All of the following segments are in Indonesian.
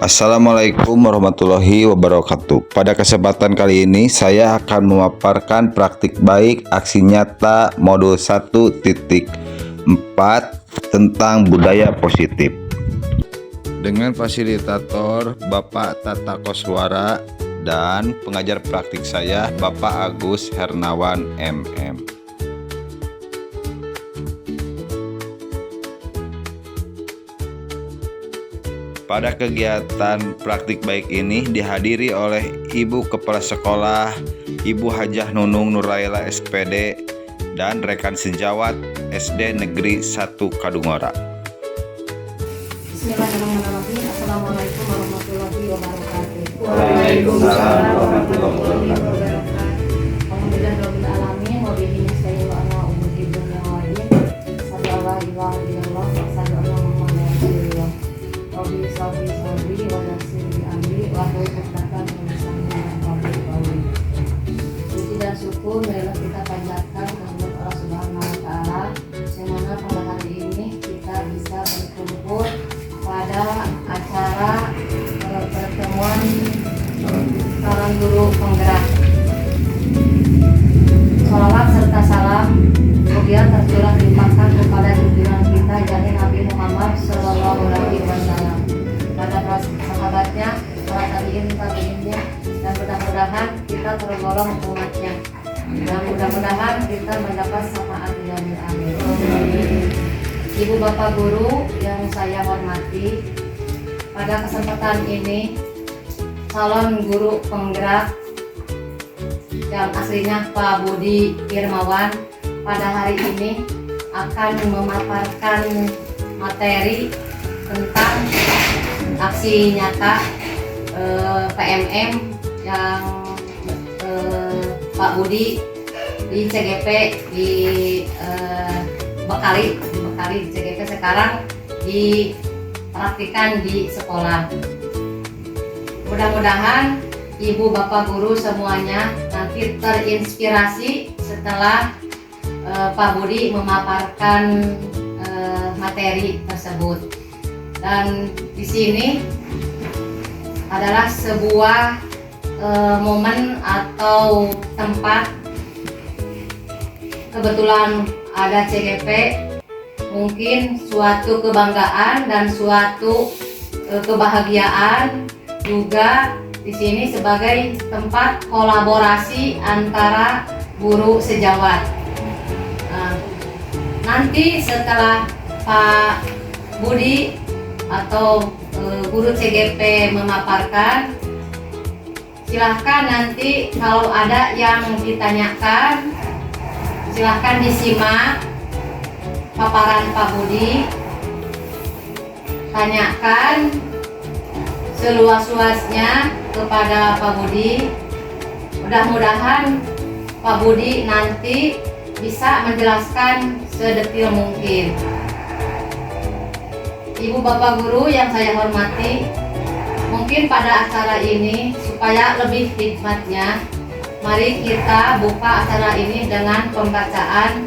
Assalamualaikum warahmatullahi wabarakatuh. Pada kesempatan kali ini saya akan memaparkan praktik baik aksi nyata modul 1.4 tentang budaya positif dengan fasilitator Bapak Tata Koswara dan pengajar praktik saya Bapak Agus Hernawan MM. Pada kegiatan praktik baik ini dihadiri oleh Ibu Kepala Sekolah, Ibu Hajah Nunung Nuraila SPD, dan rekan sejawat SD Negeri 1 Kadungora. Bismillahirrahmanirrahim. Assalamualaikum warahmatullahi wabarakatuh. Waalaikumsalam warahmatullahi wabarakatuh. Alhamdulillahirabbil alamin wa bihi nasta'in wa ala umuri dunya wa din. Sallallahu alaihi wa sallam Rasulullah. Rabbi sabri wa yassir amri wa hlul 'uqdatam min lisani yafqahu qawli. Puji dan syukur marilah kita panjatkan kepada Allah Subhanahu wa taala yang mana pada hari ini kita bisa berkumpul pada acara pertemuan calon guru penggerak. Salawat serta salam kemudian tercurah limpahkan kepada junjungan kita yakni Nabi Muhammad Sallallahu Alaihi Wasallam, pada sahabatnya, para tabiinnya, dan mudah-mudahan kita tergolong umatnya, dan mudah-mudahan kita mendapat syafaat dari amin. Ibu bapak guru yang saya hormati, pada kesempatan ini calon guru penggerak yang aslinya Pak Budi Irmawan pada hari ini akan memaparkan materi tentang aksi nyata PMM yang Pak Budi di CGP di Bekali CGP sekarang dipraktikkan di sekolah. Mudah-mudahan ibu bapak guru semuanya nanti terinspirasi setelah Pak Budi memaparkan materi tersebut. Dan di sini adalah sebuah momen atau tempat, kebetulan ada CGP, mungkin suatu kebanggaan dan suatu kebahagiaan juga di sini sebagai tempat kolaborasi antara guru sejawat. Nanti setelah Pak Budi atau guru CGP memaparkan, silahkan nanti kalau ada yang ditanyakan, silahkan disimak paparan Pak Budi, tanyakan seluas-luasnya kepada Pak Budi. Mudah-mudahan Pak Budi nanti bisa menjelaskan sedetil mungkin. Ibu bapak guru yang saya hormati, mungkin pada acara ini supaya lebih hikmatnya, mari kita buka acara ini dengan pembacaan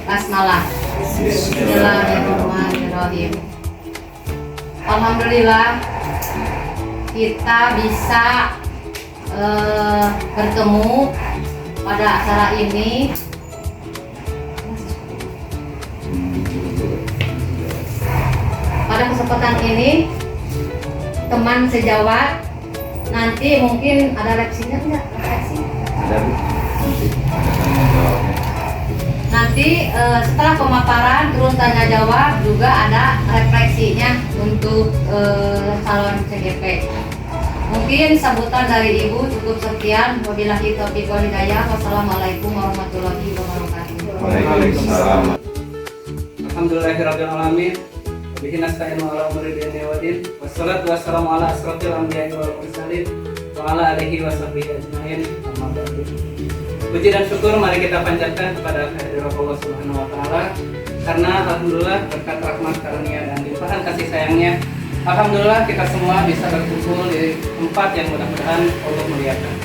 basmalah. Bismillahirrahmanirrahim. Alhamdulillah kita bisa bertemu pada acara ini. Pada kesempatan ini teman sejawat, nanti mungkin ada reaksinya enggak? Nanti setelah pemaparan terus tanya jawab juga ada refleksinya untuk calon CGP. Mungkin sambutan dari Ibu cukup sekian. Wabillahi taufiq wal hidayah. Wassalamualaikum warahmatullahi wabarakatuh. Waalaikumsalam. Alhamdulillahirabbil alamin. Bihi nasta'in ala umuri dunya wa din. Wassalatu wassalamu ala asrofil anbiya'i wal mursalin wa ala alihi wa sahbihi ajmain. Amma ba'du. Puji dan syukur mari kita panjatkan kepada kehadirat Allah Subhanahu wa taala, karena alhamdulillah berkat rahmat karunia dan limpahan kasih sayangnya, alhamdulillah kita semua bisa berkumpul di tempat yang mudah-mudahan Allah muliakan.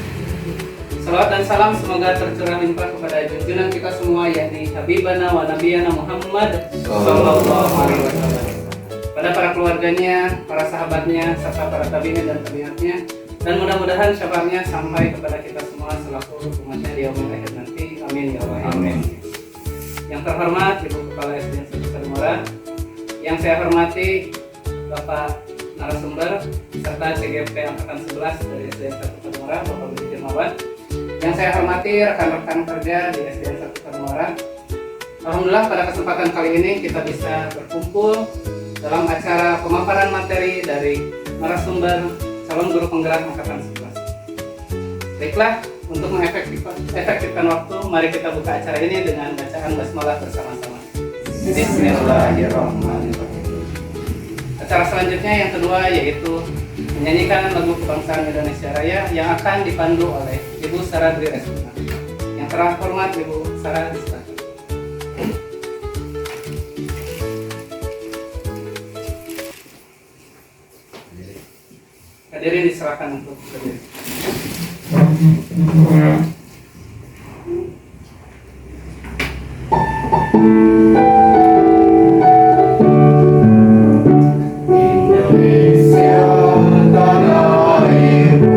Salawat dan salam semoga tercurah limpah kepada junjungan kita semua, yakni Habibana wa Nabiyana Muhammad Sallallahu Alaihi Wasallam. pada para keluarganya, para sahabatnya, serta para tabiin dan tabiatnya, dan mudah-mudahan syafaatnya sampai kepada kita semua selaku umatnya di yaumil akhir nanti. Amin ya Allah. Amin. Yang terhormat Ibu Kepala SDN 1 Kadungora, yang saya hormati Bapak narasumber serta CGP Angkatan 11 dari SDN 1 Kadungora, Bapak Budi Firmawan. Yang saya hormati rekan-rekan kerja di SDN 1 Kadungora. Alhamdulillah pada kesempatan kali ini kita bisa berkumpul dalam acara pemaparan materi dari narasumber calon guru penggerak Angkatan 11. Baiklah, untuk mengefektifkan waktu, mari kita buka acara ini dengan bacaan basmalah bersama-sama. Bismillahirrahmanirrahim. Acara selanjutnya yang kedua yaitu menyanyikan lagu kebangsaan Indonesia Raya yang akan dipandu oleh Ibu Sarah Dwi Resuna. Yang terhormat Ibu Sarah Dwi. Hadirin diserahkan untuk berdiri. Indonesia tanah airku,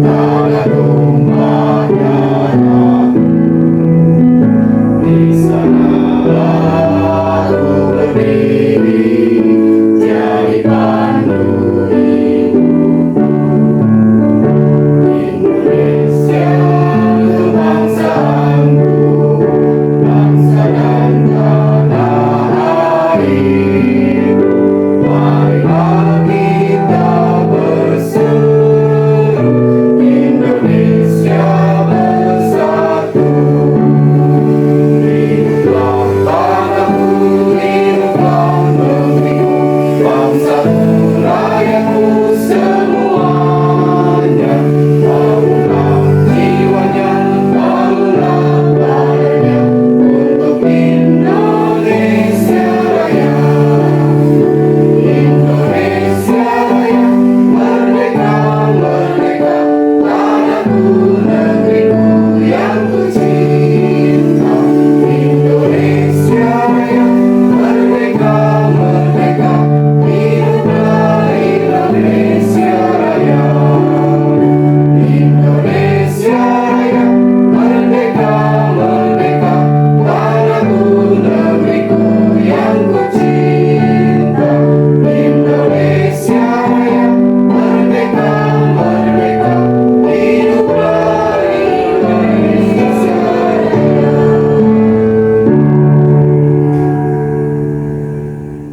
tanah rumahnya di sanalah aku berdiri jadi pandu Indonesia kebangsaanku, bangsa dan tanah airku. Marilah kita berseru, Indonesia bersatu. Hiduplah tanahku, hiduplah negeriku, bangsaku, rakyatku semuanya. Bangunlah jiwanya, bangunlah badannya untuk Indonesia Raya. Indonesia Raya, merdeka, merdeka, tanahku, negeriku yang ku cinta. Indonesia Raya, merdeka, merdeka, hiduplah Indonesia Raya. Indonesia Raya, merdeka, merdeka, tanahku, negeriku yang ku cinta. Indonesia Raya, merdeka, merdeka, hiduplah Indonesia Raya.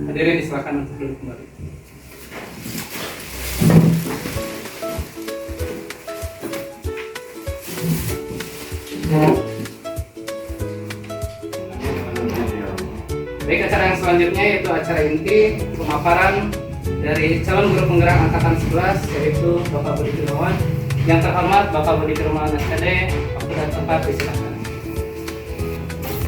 Hadirin diserahkan untuk duduk kembali. Baik, acara yang selanjutnya yaitu acara inti pemaparan dari calon guru penggerak Angkatan 11 yaitu Bapak Budi Firmawan. Yang terhormat Bapak Budi Firmawan SPD, waktu dan tempat disilakan.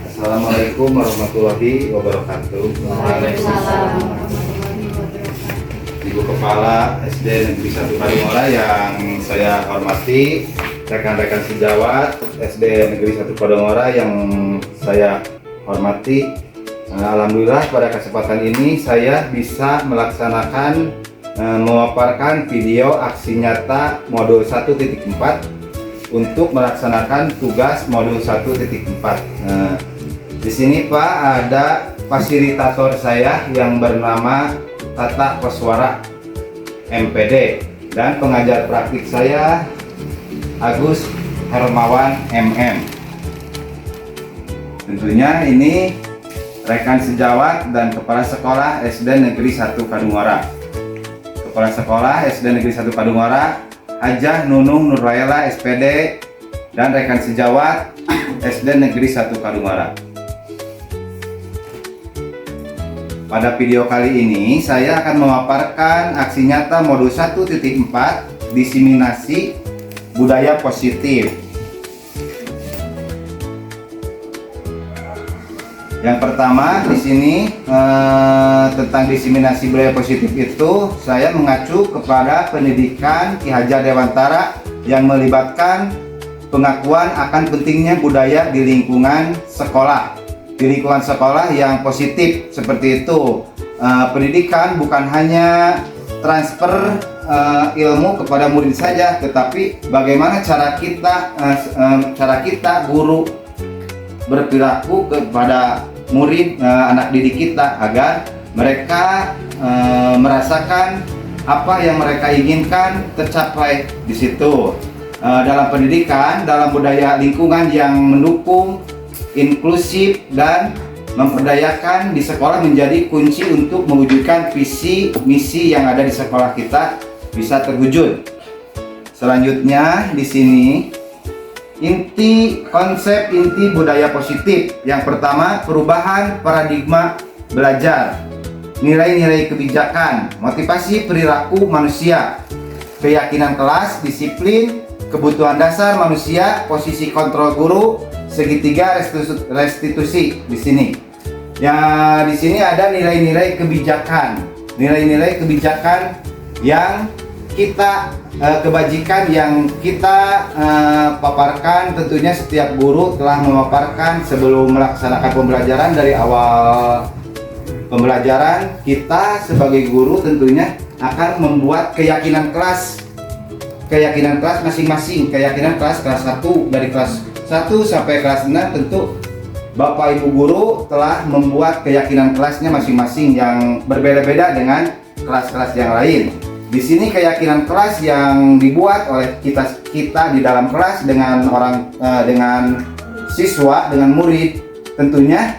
Assalamualaikum warahmatullahi wabarakatuh. Waalaikumsalam warahmatullahi wabarakatuh. Ibu Kepala SD Negeri 1 Kadungora yang saya hormati, rekan-rekan sejawat SD Negeri 1 Kadungora yang saya hormati. Alhamdulillah pada kesempatan ini saya bisa melaksanakan memaparkan video aksi nyata modul 1.4 untuk melaksanakan tugas modul 1.4. Di sini Pak ada fasilitator saya yang bernama Tata Koswara MPD dan pengajar praktik saya Agus Hermawan MM. Tentunya ini rekan sejawat dan kepala sekolah SD Negeri 1 Kadungora. Kepala sekolah SD Negeri 1 Kadungora Hajah Nunung Nurlaila SPD dan rekan sejawat SD Negeri 1 Kadungora. Pada video kali ini saya akan memaparkan aksi nyata modul 1.4 diseminasi budaya positif. Yang pertama di sini tentang diseminasi budaya positif itu saya mengacu kepada pendidikan Ki Hajar Dewantara yang melibatkan pengakuan akan pentingnya budaya di lingkungan sekolah yang positif seperti itu. pendidikan bukan hanya transfer ilmu kepada murid saja, tetapi bagaimana cara kita guru berperilaku kepada murid, anak didik kita, agar mereka merasakan apa yang mereka inginkan tercapai di situ. Dalam pendidikan, dalam budaya lingkungan yang mendukung, inklusif, dan memperdayakan di sekolah menjadi kunci untuk mewujudkan visi misi yang ada di sekolah kita bisa terwujud. Selanjutnya di sini konsep inti budaya positif. Yang pertama, perubahan paradigma belajar, nilai-nilai kebijakan, motivasi perilaku manusia, keyakinan kelas, disiplin, kebutuhan dasar manusia, posisi kontrol guru, segitiga restitusi di sini. Ya, di sini ada nilai-nilai kebijakan. Nilai-nilai kebijakan yang kita kebajikan yang kita paparkan, tentunya setiap guru telah memaparkan sebelum melaksanakan pembelajaran. Dari awal pembelajaran, kita sebagai guru tentunya akan membuat keyakinan kelas masing-masing. Keyakinan kelas 1, dari kelas 1 sampai kelas 6, tentu Bapak Ibu guru telah membuat keyakinan kelasnya masing-masing yang berbeda-beda dengan kelas-kelas yang lain. Di sini keyakinan kelas yang dibuat oleh kita di dalam kelas dengan dengan siswa, dengan murid, tentunya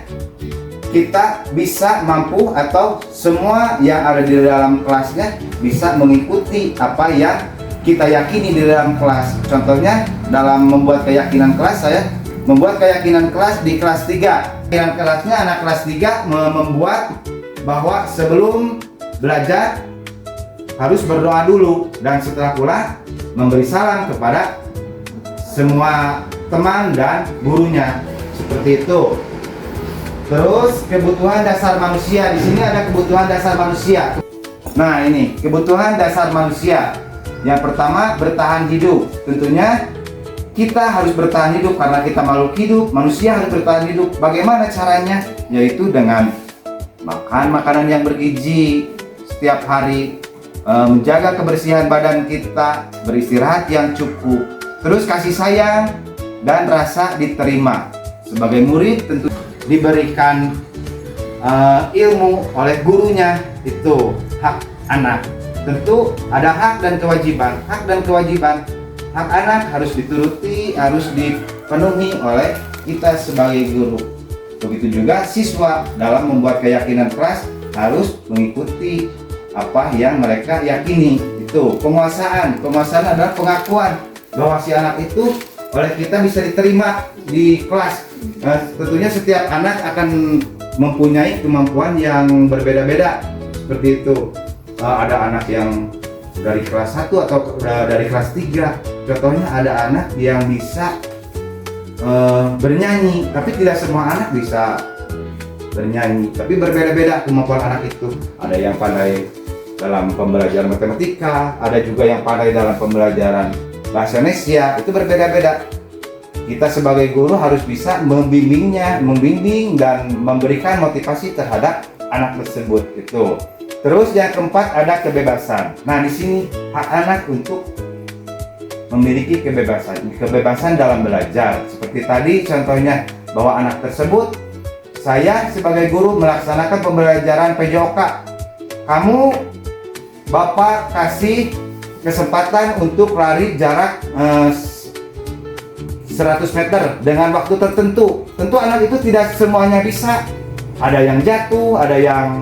kita bisa mampu atau semua yang ada di dalam kelasnya bisa mengikuti apa yang kita yakini di dalam kelas. Contohnya dalam membuat keyakinan kelas, saya membuat keyakinan kelas di kelas 3. Keyakinan kelasnya anak kelas 3 membuat bahwa sebelum belajar harus berdoa dulu, dan setelah pulang memberi salam kepada semua teman dan gurunya, seperti itu. Terus kebutuhan dasar manusia, di sini ada kebutuhan dasar manusia. Nah, ini kebutuhan dasar manusia. Yang pertama, bertahan hidup. Tentunya kita harus bertahan hidup karena kita makhluk hidup, manusia harus bertahan hidup. Bagaimana caranya? Yaitu dengan makan makanan yang bergizi setiap hari, menjaga kebersihan badan kita, beristirahat yang cukup, terus kasih sayang dan rasa diterima. Sebagai murid tentu diberikan ilmu oleh gurunya, itu hak anak. Tentu ada hak dan kewajiban. Hak anak harus dituruti, harus dipenuhi oleh kita sebagai guru. Begitu juga siswa dalam membuat keyakinan kelas harus mengikuti apa yang mereka yakini. Itu penguasaan adalah pengakuan bahwa si anak itu oleh kita bisa diterima di kelas. Tentunya setiap anak akan mempunyai kemampuan yang berbeda-beda, seperti itu. Ada anak yang dari kelas 1 atau dari kelas 3. Contohnya ada anak yang bisa bernyanyi, tapi tidak semua anak bisa bernyanyi, tapi berbeda-beda kemampuan anak itu. Ada yang pandai dalam pembelajaran matematika, ada juga yang pandai dalam pembelajaran bahasa Indonesia, itu berbeda-beda. Kita sebagai guru harus bisa membimbing dan memberikan motivasi terhadap anak tersebut itu. Terus yang keempat ada kebebasan. Nah, di sini hak anak untuk memiliki kebebasan dalam belajar. Seperti tadi contohnya bahwa anak tersebut, saya sebagai guru melaksanakan pembelajaran PJOK. Kamu Bapak kasih kesempatan untuk lari jarak 100 meter dengan waktu tertentu. Tentu anak itu tidak semuanya bisa. Ada yang jatuh, ada yang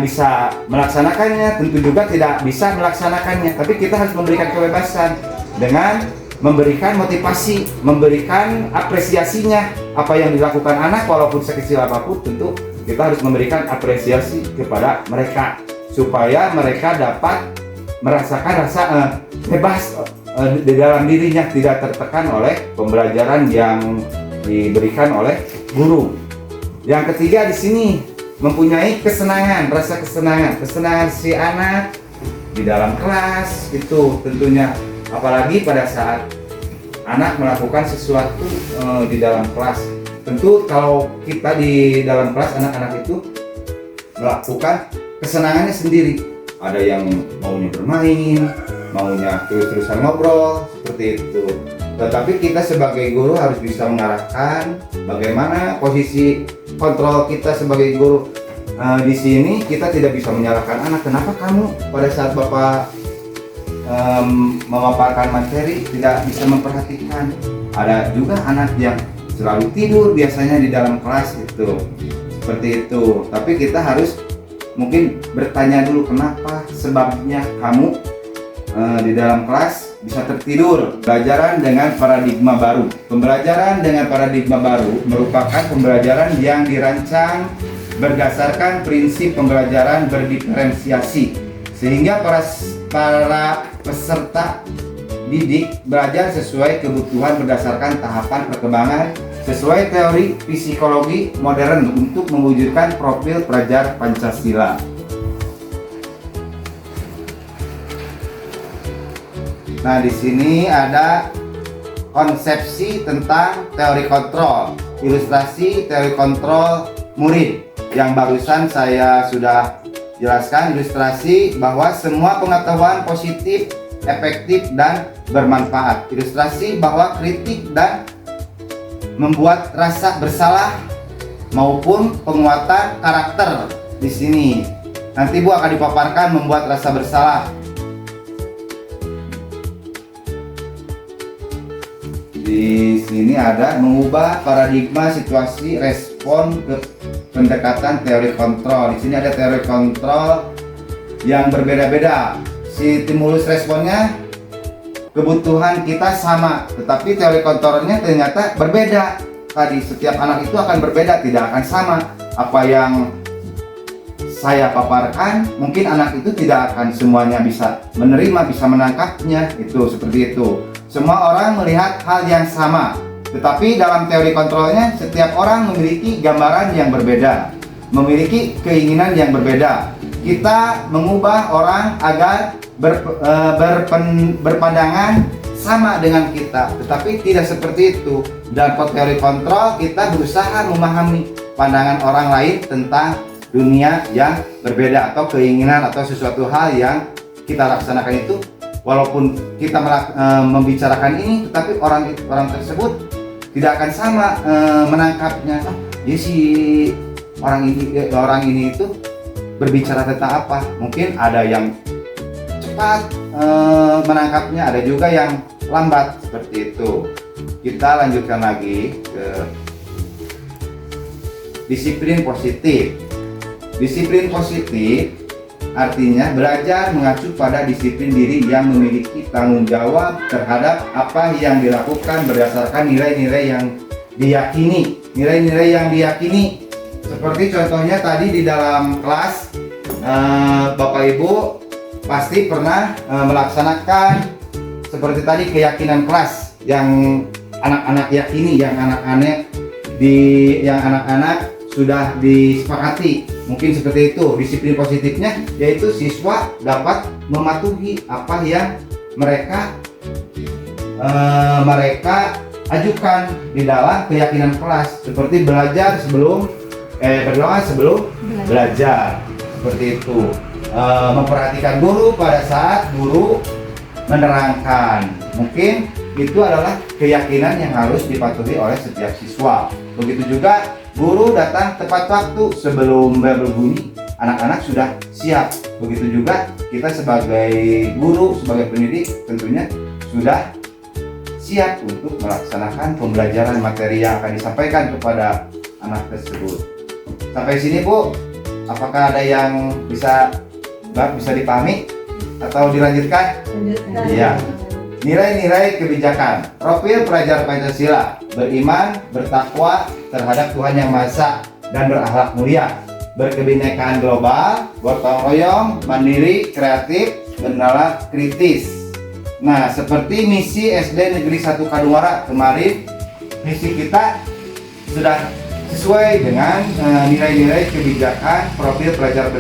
bisa melaksanakannya, tentu juga tidak bisa melaksanakannya. Tapi kita harus memberikan kebebasan dengan memberikan motivasi, memberikan apresiasinya. Apa yang dilakukan anak walaupun sekecil apapun, tentu kita harus memberikan apresiasi kepada mereka supaya mereka dapat merasakan rasa bebas di dalam dirinya, tidak tertekan oleh pembelajaran yang diberikan oleh guru. Yang ketiga di sini mempunyai kesenangan, rasa kesenangan si anak di dalam kelas itu tentunya, apalagi pada saat anak melakukan sesuatu di dalam kelas. Tentu kalau kita di dalam kelas, anak-anak itu melakukan kesenangannya sendiri. Ada yang maunya bermain, maunya terus-terusan ngobrol, seperti itu. Tetapi kita sebagai guru harus bisa mengarahkan bagaimana posisi kontrol kita sebagai guru. Di sini kita tidak bisa menyalahkan anak. Kenapa kamu pada saat Bapak memaparkan materi tidak bisa memperhatikan? Ada juga anak yang selalu tidur biasanya di dalam kelas itu, seperti itu. Tapi kita harus mungkin bertanya dulu kenapa sebabnya kamu di dalam kelas bisa tertidur. Pembelajaran dengan paradigma baru. Pembelajaran dengan paradigma baru merupakan pembelajaran yang dirancang berdasarkan prinsip pembelajaran berdiferensiasi, sehingga para peserta didik belajar sesuai kebutuhan berdasarkan tahapan perkembangan sesuai teori psikologi modern untuk mewujudkan profil pelajar Pancasila. Nah, di sini ada konsepsi tentang teori kontrol, ilustrasi teori kontrol murid yang barusan saya sudah jelaskan. Ilustrasi bahwa semua pengetahuan positif, efektif, dan bermanfaat. Ilustrasi bahwa kritik dan membuat rasa bersalah maupun penguatan karakter. Di sini nanti Bu akan dipaparkan membuat rasa bersalah. Di sini ada mengubah paradigma situasi respon ke pendekatan teori kontrol. Di sini ada teori kontrol yang berbeda-beda. Stimulus responnya, kebutuhan kita sama, tetapi teori kontrolnya ternyata berbeda. Tadi setiap anak itu akan berbeda, tidak akan sama. Apa yang saya paparkan, mungkin anak itu tidak akan semuanya bisa menerima, bisa menangkapnya. Itu seperti itu. Semua orang melihat hal yang sama, tetapi dalam teori kontrolnya setiap orang memiliki gambaran yang berbeda, memiliki keinginan yang berbeda. Kita mengubah orang agar berpandangan sama dengan kita, tetapi tidak seperti itu. Dalam teori kontrol kita berusaha memahami pandangan orang lain tentang dunia yang berbeda atau keinginan atau sesuatu hal yang kita laksanakan itu. Walaupun kita membicarakan ini, tetapi orang tersebut tidak akan sama menangkapnya. Jadi si orang ini itu berbicara tentang apa? Mungkin ada yang cepat menangkapnya, ada juga yang lambat, seperti itu. Kita lanjutkan lagi ke disiplin positif. Disiplin positif artinya belajar mengacu pada disiplin diri yang memiliki tanggung jawab terhadap apa yang dilakukan berdasarkan nilai-nilai yang diyakini. Nilai-nilai yang diyakini seperti contohnya tadi di dalam kelas, Bapak Ibu pasti pernah melaksanakan seperti tadi keyakinan kelas yang anak-anak yakini, yang anak-anak sudah disepakati. Mungkin seperti itu. Disiplin positifnya yaitu siswa dapat mematuhi apa yang mereka ajukan di dalam keyakinan kelas, seperti belajar sebelum berdoa sebelum belajar, seperti itu. Memperhatikan guru pada saat guru menerangkan. Mungkin itu adalah keyakinan yang harus dipatuhi oleh setiap siswa. Begitu juga guru datang tepat waktu sebelum bel berbunyi, anak-anak sudah siap. Begitu juga kita sebagai guru, sebagai pendidik tentunya sudah siap untuk melaksanakan pembelajaran materi yang akan disampaikan kepada anak tersebut. Sampai sini Bu, apakah ada yang bisa dipahami atau dilanjutkan? Iya. Nilai-nilai kebijakan. Profil pelajar Pancasila: beriman, bertakwa terhadap Tuhan Yang Maha Esa dan berakhlak mulia, berkebinekaan global, gotong royong, mandiri, kreatif, bernalar kritis. Nah, seperti misi SD Negeri 1 Kadungora kemarin, misi kita sudah sesuai dengan nilai-nilai kebijakan profil pelajar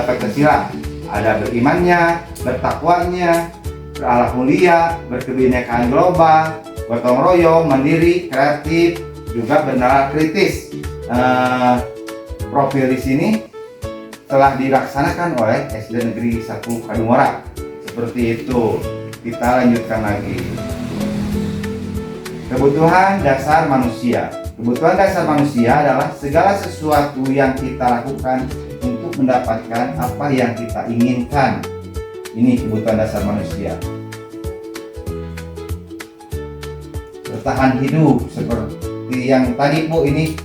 Pancasila. Ada berimannya, bertakwanya, berakhlak mulia, berkebinekaan global, gotong royong, mandiri, kreatif, juga bernalar kritis. Profil di sini telah dilaksanakan oleh SD Negeri 1 Kadungora. Seperti itu. Kita lanjutkan lagi. Kebutuhan dasar manusia. Kebutuhan dasar manusia adalah segala sesuatu yang kita lakukan untuk mendapatkan apa yang kita inginkan. Ini kebutuhan dasar manusia. Bertahan hidup seperti yang tadi Bu, ini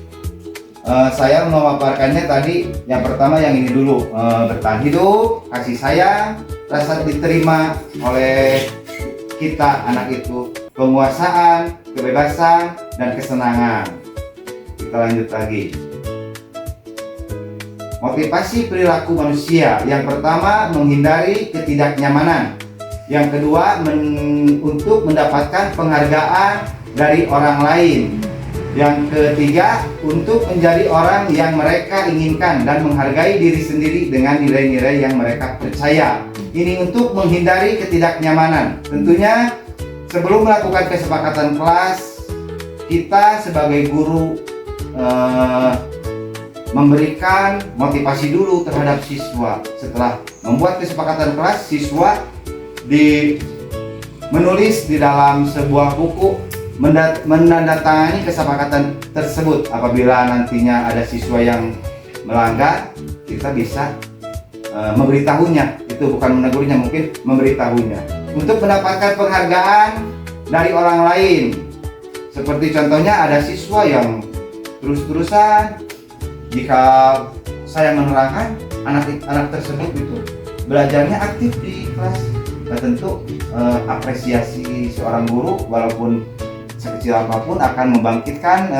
saya memaparkannya tadi. Yang pertama yang ini dulu, bertahan hidup, kasih sayang, rasa diterima oleh kita anak itu, penguasaan, kebebasan, dan kesenangan. Kita lanjut lagi. Motivasi perilaku manusia. Yang pertama, menghindari ketidaknyamanan. Yang kedua, untuk mendapatkan penghargaan dari orang lain. Yang ketiga, untuk menjadi orang yang mereka inginkan dan menghargai diri sendiri dengan nilai-nilai yang mereka percaya. Ini untuk menghindari ketidaknyamanan. Tentunya sebelum melakukan kesepakatan kelas, kita sebagai guru memberikan motivasi dulu terhadap siswa. Setelah membuat kesepakatan kelas, siswa menulis di dalam sebuah buku, menandatangani kesepakatan tersebut. Apabila nantinya ada siswa yang melanggar, kita bisa memberitahunya. Itu bukan menegurnya, mungkin memberitahunya. Untuk mendapatkan penghargaan dari orang lain, seperti contohnya ada siswa yang terus-terusan, jika saya menerangkan anak tersebut itu belajarnya aktif di kelas, nah tentu apresiasi seorang guru walaupun sekecil apapun akan membangkitkan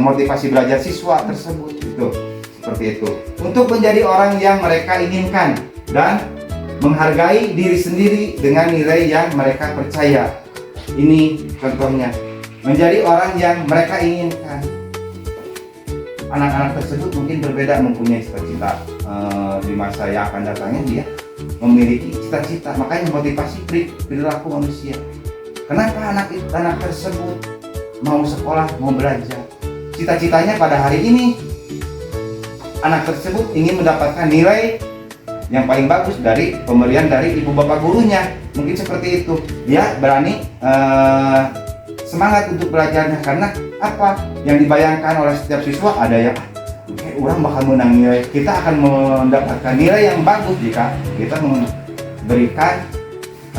motivasi belajar siswa tersebut. Itu seperti itu. Untuk menjadi orang yang mereka inginkan dan menghargai diri sendiri dengan nilai yang mereka percaya. Ini contohnya, menjadi orang yang mereka inginkan. Anak-anak tersebut mungkin berbeda, mempunyai cita-cita di masa yang akan datangnya dia memiliki cita-cita. Makanya motivasi perilaku manusia. Kenapa anak tersebut mau sekolah, mau belajar? Cita-citanya pada hari ini, anak tersebut ingin mendapatkan nilai yang paling bagus dari pemberian dari ibu bapak gurunya. Mungkin seperti itu. Dia berani semangat untuk belajarnya. Karena apa? Yang dibayangkan oleh setiap siswa ada yang orang bakal menang nilai. Kita akan mendapatkan nilai yang bagus jika kita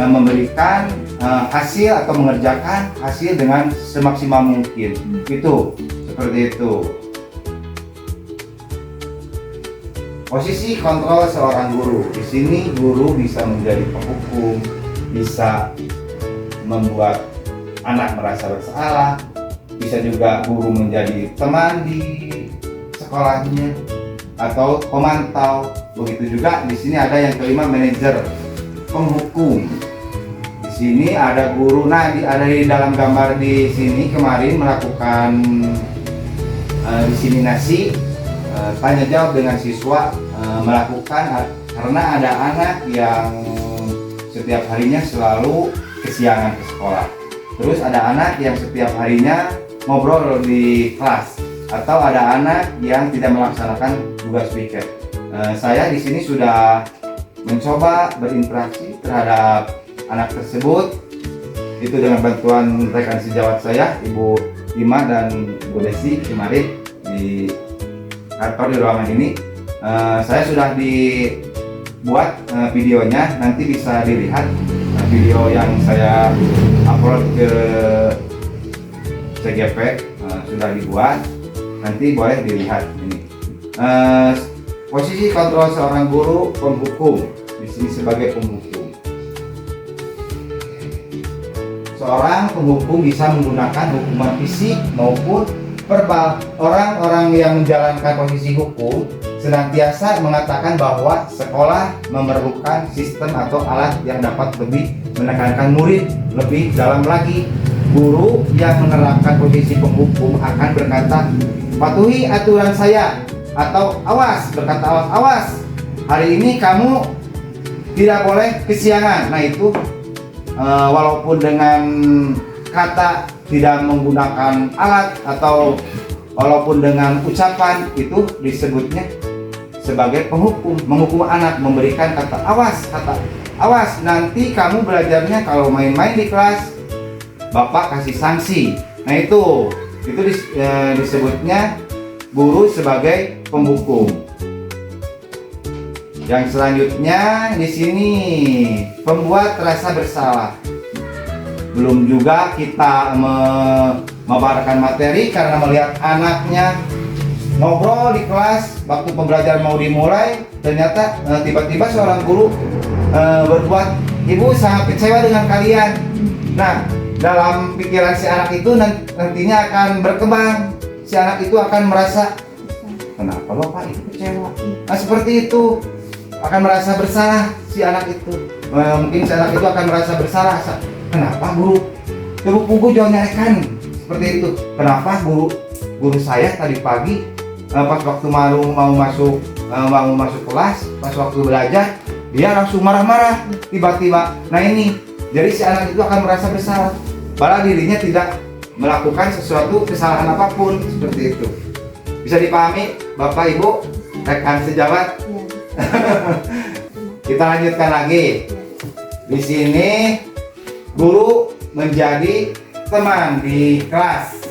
memberikan hasil atau mengerjakan hasil dengan semaksimal mungkin. Itu seperti itu. Posisi kontrol seorang guru. Di sini guru bisa menjadi penghukum, bisa membuat anak merasa bersalah, bisa juga guru menjadi teman di sekolahnya atau pemantau. Begitu juga di sini ada yang kelima, manajer, penghukum. Di sini ada guru. Nah, ada di dalam gambar di sini kemarin melakukan diseminasi tanya jawab dengan siswa, melakukan karena ada anak yang setiap harinya selalu kesiangan ke sekolah. Terus ada anak yang setiap harinya ngobrol di kelas, atau ada anak yang tidak melaksanakan tugas piket. Saya di sini sudah mencoba berinteraksi terhadap anak tersebut. Itu dengan bantuan rekan sejawat saya, Ibu Ima dan Bu Desi kemarin di kantor di ruangan ini. Saya sudah dibuat videonya, nanti bisa dilihat video yang saya upload ke CGP, sudah dibuat, nanti boleh dilihat ini. Posisi kontrol seorang guru, penghukum, di sini sebagai penghukum. Seorang penghukum bisa menggunakan hukuman fisik maupun verbal. Orang-orang yang menjalankan posisi hukum senantiasa mengatakan bahwa sekolah memerlukan sistem atau alat yang dapat lebih menekankan murid lebih dalam lagi. Guru yang menerapkan posisi penghukum akan berkata, patuhi aturan saya, atau awas, berkata awas, awas, hari ini kamu tidak boleh kesiangan. Nah itu walaupun dengan kata, tidak menggunakan alat, atau walaupun dengan ucapan, itu disebutnya sebagai penghukum, menghukum anak, memberikan kata awas, nanti kamu belajarnya kalau main-main di kelas, bapak kasih sanksi. Nah itu disebutnya guru sebagai penghukum. Yang selanjutnya di sini pembuat rasa bersalah. Belum juga kita memaparkan materi karena melihat anaknya ngobrol di kelas waktu pembelajaran mau dimulai, ternyata tiba-tiba seorang guru berbuat, ibu sangat kecewa dengan kalian. Nah, dalam pikiran si anak itu nantinya akan berkembang. Si anak itu akan merasa, kenapa bapak itu kecewa? Nah seperti itu, akan merasa bersalah si anak itu. Mungkin si anak itu akan merasa bersalah, kenapa guru punggu jangan nyarekan, seperti itu. Kenapa guru saya tadi pagi pas waktu mau masuk kelas, pas waktu belajar dia langsung marah-marah tiba-tiba. Nah ini, jadi si anak itu akan merasa bersalah, padahal dirinya tidak melakukan sesuatu kesalahan apapun, seperti itu. Bisa dipahami Bapak Ibu rekan sejawat? Kita lanjutkan lagi. Di sini guru menjadi teman di kelas.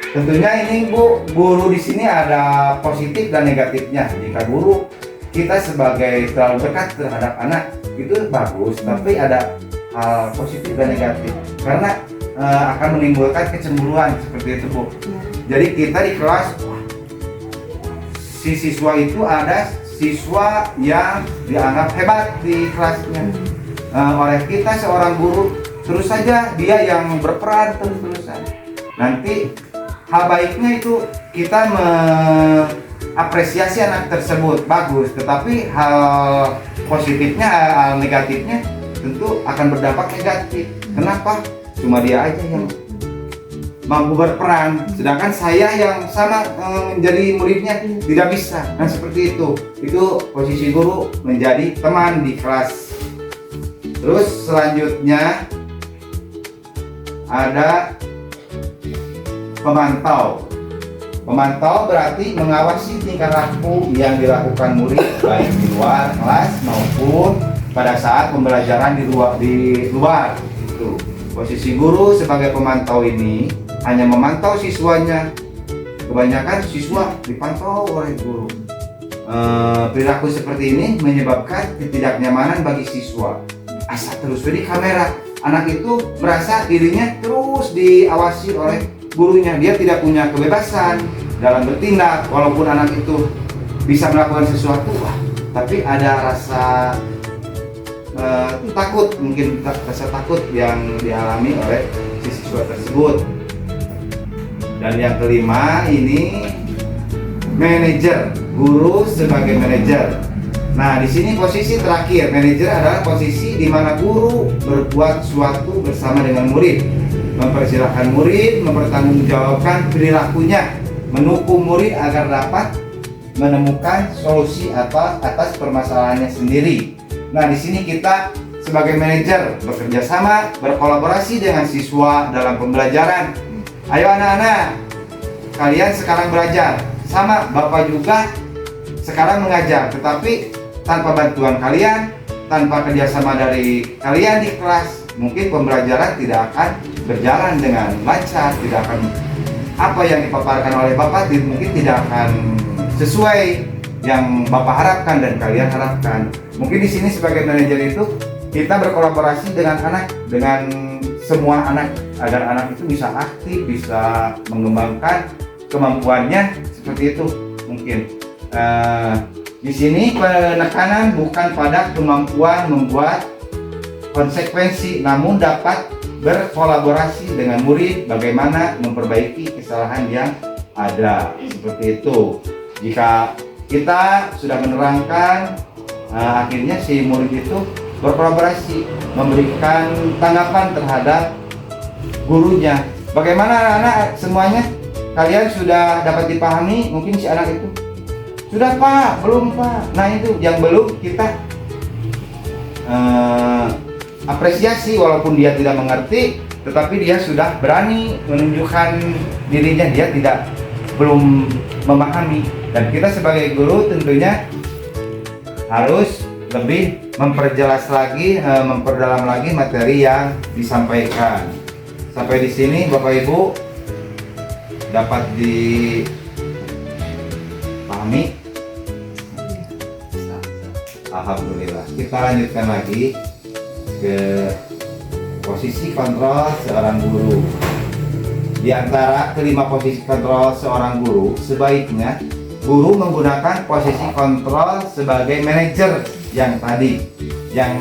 Tentunya ini Bu, guru di sini ada positif dan negatifnya. Jika guru kita sebagai terlalu dekat terhadap anak itu bagus, tapi ada hal positif dan negatif karena akan menimbulkan kecemburuan, seperti itu Bu. Jadi kita di kelas, si siswa itu ada siswa yang dianggap hebat di kelasnya oleh kita seorang guru, terus saja dia yang berperan terus-terusan. Nanti hal baiknya itu kita mengapresiasi anak tersebut, bagus, tetapi hal positifnya, hal negatifnya tentu akan berdampak negatif. Kenapa? Cuma dia aja yang mampu berperan, sedangkan saya yang sama menjadi muridnya tidak bisa. Nah seperti itu posisi guru menjadi teman di kelas. Terus selanjutnya ada pemantau. Pemantau berarti mengawasi tingkah laku yang dilakukan murid baik di luar kelas maupun pada saat pembelajaran di luar. Itu. Posisi guru sebagai pemantau ini hanya memantau siswanya. Kebanyakan siswa dipantau oleh guru. Perilaku seperti ini menyebabkan ketidaknyamanan bagi siswa. Asa terus di kamera, anak itu merasa dirinya terus diawasi oleh gurunya. Dia tidak punya kebebasan dalam bertindak, walaupun anak itu bisa melakukan sesuatu, tapi ada rasa takut, mungkin rasa takut yang dialami oleh si siswa tersebut. Dan yang kelima ini manajer, guru sebagai manajer. Nah, di sini posisi terakhir, manajer adalah posisi di mana guru berbuat sesuatu bersama dengan murid, mempersilahkan murid mempertanggungjawabkan perilakunya, mendukung murid agar dapat menemukan solusi atas permasalahannya sendiri. Nah, di sini kita sebagai manajer bekerja sama, berkolaborasi dengan siswa dalam pembelajaran. Ayo anak-anak, kalian sekarang belajar, sama Bapak juga sekarang mengajar, tetapi tanpa bantuan kalian, tanpa kerjasama dari kalian di kelas, mungkin pembelajaran tidak akan berjalan dengan lancar, tidak akan apa yang dipaparkan oleh Bapak mungkin tidak akan sesuai yang Bapak harapkan dan kalian harapkan. Mungkin di sini sebagai manajer itu kita berkolaborasi dengan anak, dengan semua anak agar anak itu bisa aktif, bisa mengembangkan kemampuannya, seperti itu mungkin. Di sini penekanan bukan pada kemampuan membuat konsekuensi, namun dapat berkolaborasi dengan murid bagaimana memperbaiki kesalahan yang ada, seperti itu. Jika kita sudah menerangkan, akhirnya si murid itu berkolaborasi, memberikan tanggapan terhadap gurunya. Bagaimana anak-anak semuanya? Kalian sudah dapat dipahami? Mungkin si anak itu sudah Pak, belum Pak. Nah itu yang belum kita apresiasi, walaupun dia tidak mengerti, tetapi dia sudah berani menunjukkan dirinya, dia belum memahami. Dan kita sebagai guru tentunya harus lebih memperjelas lagi, memperdalam lagi materi yang disampaikan. Sampai di sini Bapak Ibu dapat dipahami? Alhamdulillah. Kita lanjutkan lagi ke posisi kontrol seorang guru. Di antara kelima posisi kontrol seorang guru, sebaiknya guru menggunakan posisi kontrol sebagai manajer yang tadi. Yang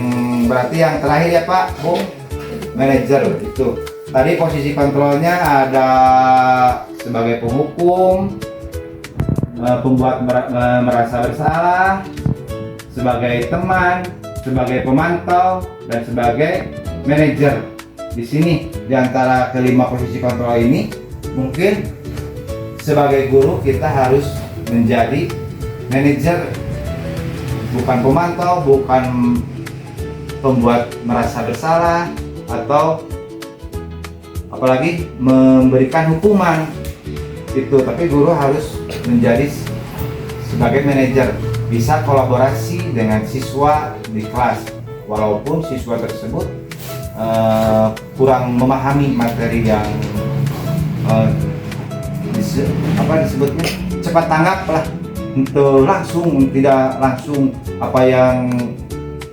berarti yang terakhir ya Pak, Bu? Manajer itu. Tadi posisi kontrolnya ada sebagai penghukum, pembuat merasa bersalah, sebagai teman, sebagai pemantau, dan sebagai manajer. Di sini di antara kelima posisi kontrol ini, mungkin sebagai guru kita harus menjadi manajer, bukan pemantau, bukan pembuat merasa bersalah, atau apalagi memberikan hukuman itu. Tapi guru harus menjadi sebagai manajer, bisa kolaborasi dengan siswa di kelas walaupun siswa tersebut kurang memahami materi yang disebutnya cepat tanggap lah, untuk tidak langsung apa yang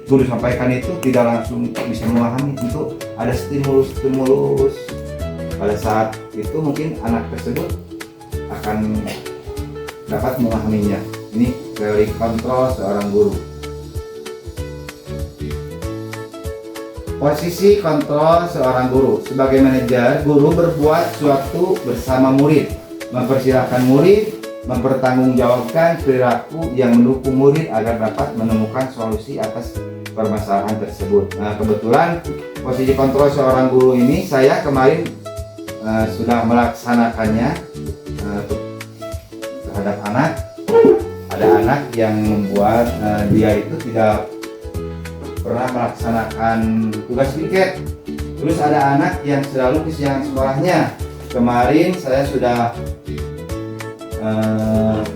guru sampaikan itu tidak langsung bisa memahami. Tentu ada stimulus pada saat itu mungkin anak tersebut akan dapat memahaminya. Ini teori kontrol seorang guru. Posisi kontrol seorang guru. Sebagai manajer, guru berbuat suatu bersama murid, mempersilahkan murid, mempertanggungjawabkan perilaku yang mendukung murid agar dapat menemukan solusi atas permasalahan tersebut. Nah, kebetulan posisi kontrol seorang guru ini saya kemarin sudah melaksanakannya terhadap anak. Ada anak yang membuat dia itu tidak pernah melaksanakan tugas piket. Terus ada anak yang selalu kesiangan sekolahnya. Kemarin saya sudah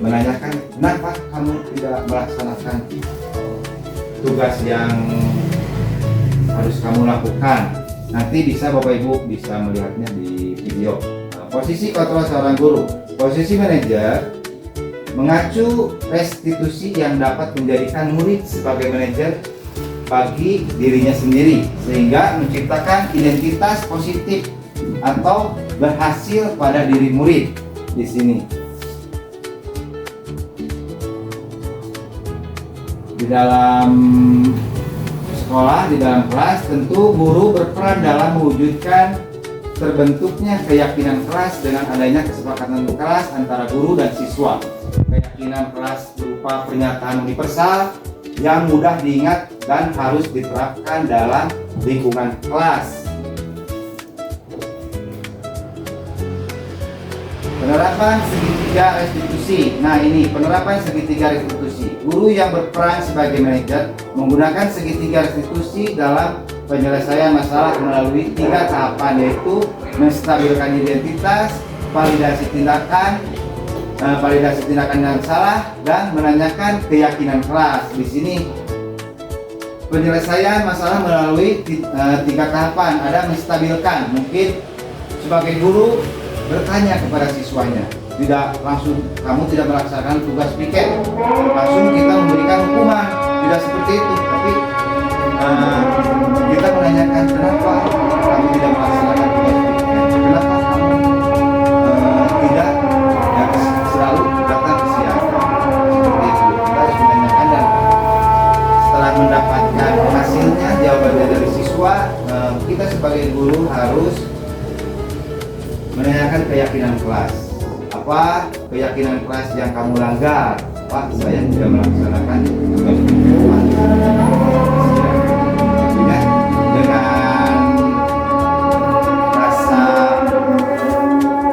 menanyakan, kenapa kamu tidak melaksanakan tugas yang harus kamu lakukan. Nanti bisa Bapak Ibu bisa melihatnya di video. Posisi kontrol seorang guru. Posisi manajer mengacu restitusi yang dapat menjadikan murid sebagai manajer bagi dirinya sendiri, sehingga menciptakan identitas positif atau berhasil pada diri murid. Di sini di dalam sekolah, di dalam kelas, tentu guru berperan dalam mewujudkan terbentuknya keyakinan kelas dengan adanya kesepakatan kelas antara guru dan siswa. Keyakinan kelas berupa pernyataan universal yang mudah diingat dan harus diterapkan dalam lingkungan kelas. Penerapan segitiga restitusi. Nah, ini penerapan segitiga restitusi. Guru yang berperan sebagai manajer menggunakan segitiga restitusi dalam penyelesaian masalah melalui 3 tahapan, yaitu menstabilkan identitas, validasi tindakan yang salah, dan menanyakan keyakinan kelas. Di sini penyelesaian masalah melalui 3 tahapan. Ada menstabilkan, mungkin sebagai guru bertanya kepada siswanya, tidak langsung kamu tidak melaksanakan tugas piket, langsung kita memberikan hukuman, tidak seperti itu. Tapi kita menanyakan, kenapa kamu tidak melaksanakan tugas piket, kenapa kamu tidak selalu datang ke siang, seperti itu. Kita harus menanyakan, dan setelah mendapatkan hasilnya, jawabannya dari siswa, kita sebagai guru harus menanyakan keyakinan kelas. Apa keyakinan kelas yang kamu langgar? Pak, saya tidak melaksanakan tugas piket. Dengan rasa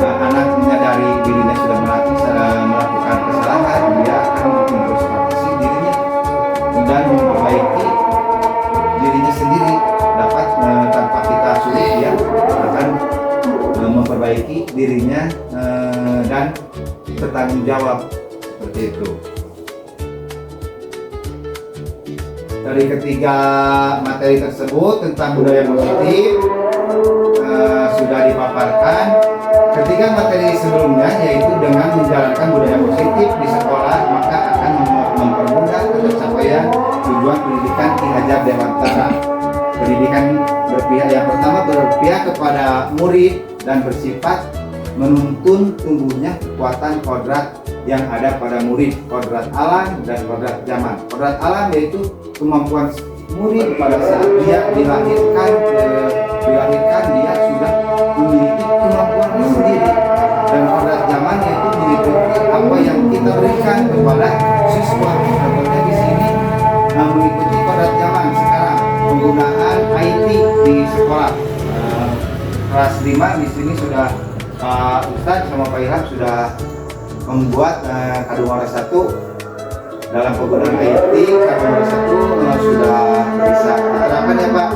anak menyadari dirinya sudah melakukan kesalahan, dia akan mengintrospeksi dirinya dan memperbaiki dirinya sendiri. Dapat tanpa kita sulit, dia akan memperbaiki dirinya dan bertanggung jawab seperti seperti itu. Dari ketiga materi tersebut tentang budaya positif sudah dipaparkan. Ketiga materi sebelumnya yaitu dengan menjalankan budaya positif di sekolah maka akan mempermudah tercapaian tujuan pendidikan Ki Hajar Dewantara. Pendidikan berpihak yang pertama berpihak kepada murid dan bersifat menuntun tumbuhnya kekuatan kodrat yang ada pada murid, kodrat alam dan kodrat zaman. Kodrat alam yaitu kemampuan murid pada saat dia dilahirkan dia sudah memiliki kemampuan sendiri, dan kodrat zaman yaitu mengikuti apa yang kita berikan kepada siswa. Contohnya di sini mengikuti kodrat zaman sekarang penggunaan IT di sekolah. Kelas 5 di sini sudah Pak Ustadz sama Pak Ilham sudah membuat Kadungora 1 dalam penggunaan IT. Kadungora 1 sudah bisa diterapkan ya Pak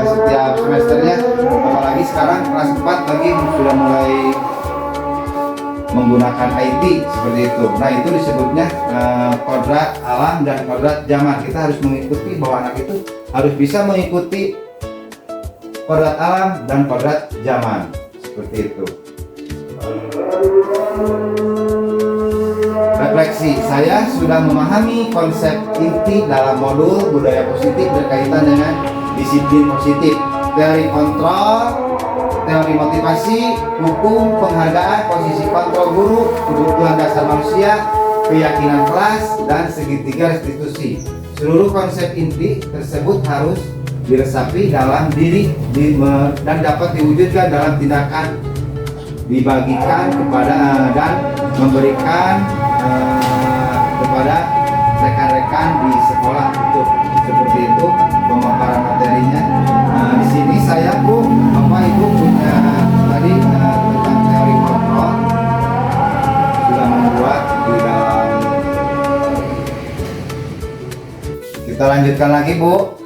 setiap semesternya, apalagi sekarang kelas 4 lagi sudah mulai menggunakan IT seperti itu. Nah itu disebutnya kodrat alam dan kodrat zaman. Kita harus mengikuti bahwa anak itu harus bisa mengikuti kodrat alam dan kodrat zaman seperti itu. Refleksi, saya sudah memahami konsep inti dalam modul budaya positif berkaitan dengan disiplin positif, teori kontrol, teori motivasi, hukum, penghargaan, posisi kontrol guru, kebutuhan dasar manusia, keyakinan kelas, dan segitiga restitusi. Seluruh konsep inti tersebut harus diresapi dalam diri dan dapat diwujudkan dalam tindakan, dibagikan kepada dan memberikan kepada rekan-rekan di sekolah. Untuk seperti itu pemaparan materinya. Di sini saya Bapak Ibu punya tadi tentang teori kontrol sudah membuat di dalam. Kita lanjutkan lagi Bu.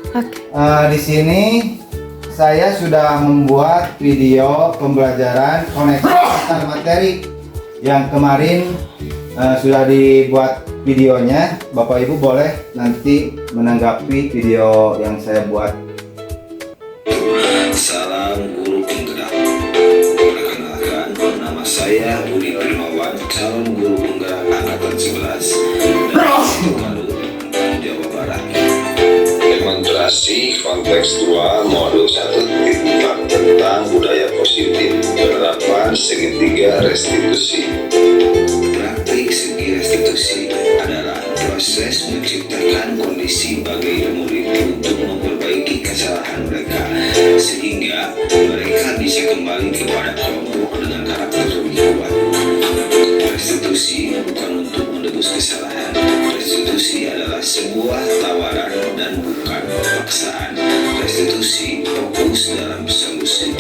Di sini saya sudah membuat video pembelajaran koneksi antar materi yang kemarin sudah dibuat videonya. Bapak Ibu boleh nanti menanggapi video yang saya buat. Salam guru penggerak. Perkenalkan, nama saya Budi Primawan, calon guru penggerak angkatan 11 dari Garut, Jawa Barat. Demonstrasi kontekstual modul 1.4 tentang budaya positif, penerapan segitiga restitusi. Praktik segi restitusi adalah proses menciptakan kondisi bagi murid untuk memperbaiki kesalahan mereka sehingga mereka bisa kembali kepada kelompok dengan karakter lebih kuat. Restitusi bukan untuk menebus kesalahan. Restitusi adalah sebuah tawaran dan bukan paksaan. Restitusi fokus dalam solusi.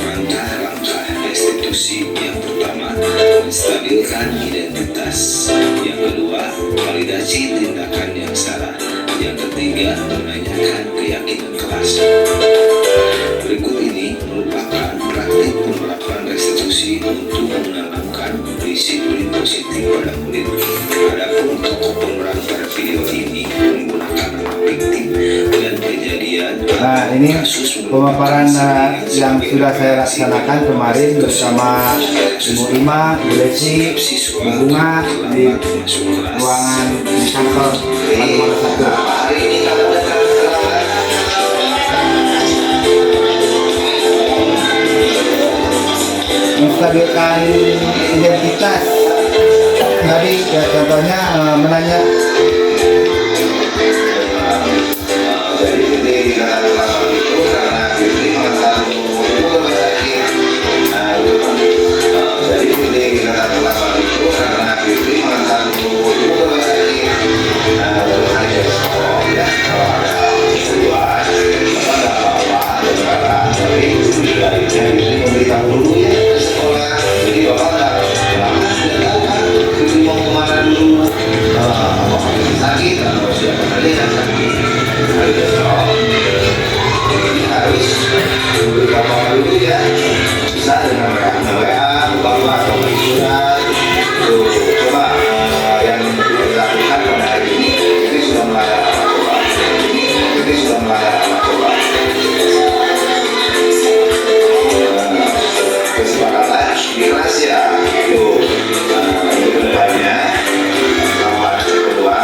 Langkah-langkah restitusi yang pertama, menstabilkan identitas. Yang kedua, validasi tindakan yang salah. Yang ketiga, menanyakan keyakinan kelas. Berikut ini merupakan praktik penerapan restitusi untuk menanamkan disiplin positif pada murid. Adapun tokoh pemeran pada video ini menggunakan nama fiktif dan kejadian. Nah ini pemaparan yang sudah saya laksanakan kemarin bersama Ibu Ima, Bu Desi, Bu Bunga di ruangan di kantor Kadungora 1. Menstabilkan identitas tadi ya, contohnya menanya coba. Kesepakatan di kelas ya. Tuh, untuk kedepannya kawan kedua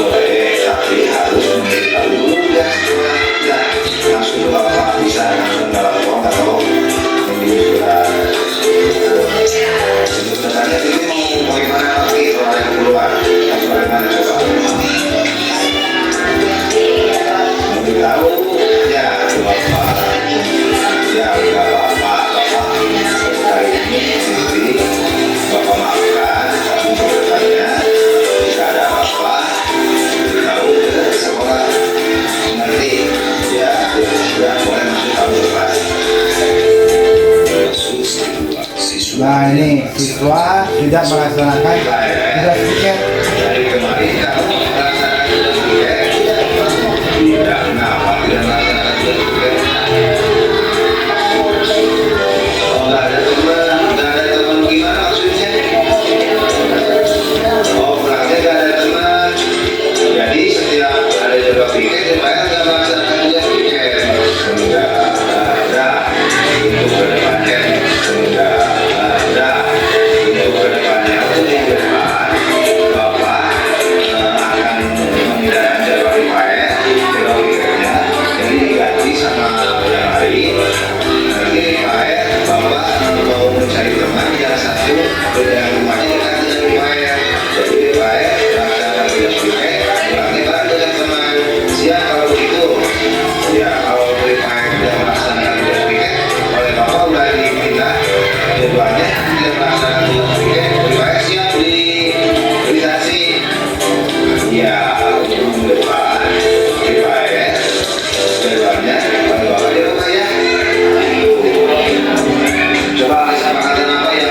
boleh tapi harus memberitahu dulu ya. Langsung bapak bisa langsung telepon atau sudah sebenarnya ini mau bagaimana lagi kalau yang keluar bagaimana coba memberitahu ya bapak ya udah bapak kali ini sendiri bapak maafkan tapi kedepannya jika ada apa-apa beritahu ke sekolah nanti ya sudah boleh masuk kamu kelas. Nah ini siswa tidak melaksanakan tugas tiket. Dari kemarin kamu melaksanakan tugas tiket. Tidak, kenapa tidak melaksanakan tugas tiket? Oh nggak ada teman gimana maksudnya? Oh berarti nggak ada teman. Jadi setiap ada tugas tiket, supaya nggak melaksanakan tugas tiket. Enggak ada. Untuk kedepannya enggak. Untuk kedepannya untuk minggu depan Bapak akan memindahkan jadwal IPS jadwal tiketnya jadi diganti sama yang hari nanti IPS Bapak mau mencari teman yang satu yang rumahnya dekat dengan IPS jadi IPS melaksanakan tugas tiket nanti baru dengan teman siap kalau begitu ya kalau IPS tidak melaksanakan tugas tiket oleh Bapak udah dipindah jadwalnya tidak melaksanakan tugas tiket IPS siap direalisasi ya untuk minggu depan IPS jadwalnya kalau Bapak di rumah ya coba kesepakatan apa ya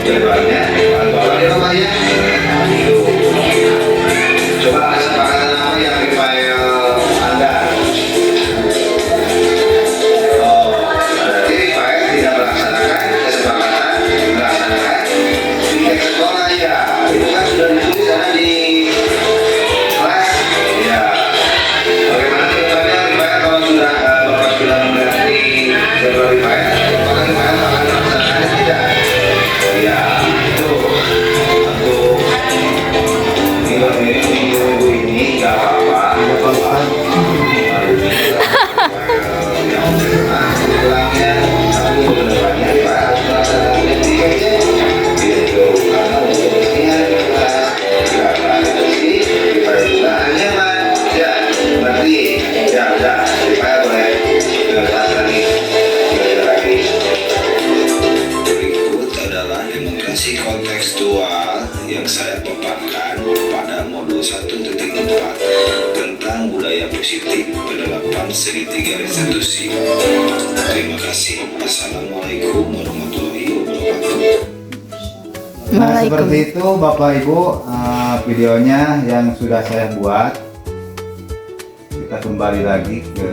jadwalnya kalau Bapak di rumah ya coba kesepakatan apa yang IPS Anda berarti IPS tidak melaksanakan kesepakatan melaksanakan tiket sekolah ya itu kan sudah ditulis ada di kelas ya bagaimana kedepannya IPS kalau sudah Bapak sudah mengganti jadwal IPS apakah IPS akan melaksanakan tidak ya itu untuk minggu ini nggak apa-apa pulangnya tapi kedepannya Pak harus melaksanakan tiketnya gitu karena untuk isinya nggak bersih Pak juga nyaman ya berarti ya udah Pak boleh ke kelas lagi belajar lagi. Berikut adalah demonstrasi kontekstual yang saya paparkan pada modul 1.4 tentang budaya positif penerapan segitiga restitusi. Terima kasih. Assalamualaikum warahmatullahi wabarakatuh. Nah, seperti itu Bapak Ibu videonya yang sudah saya buat. Kita kembali lagi ke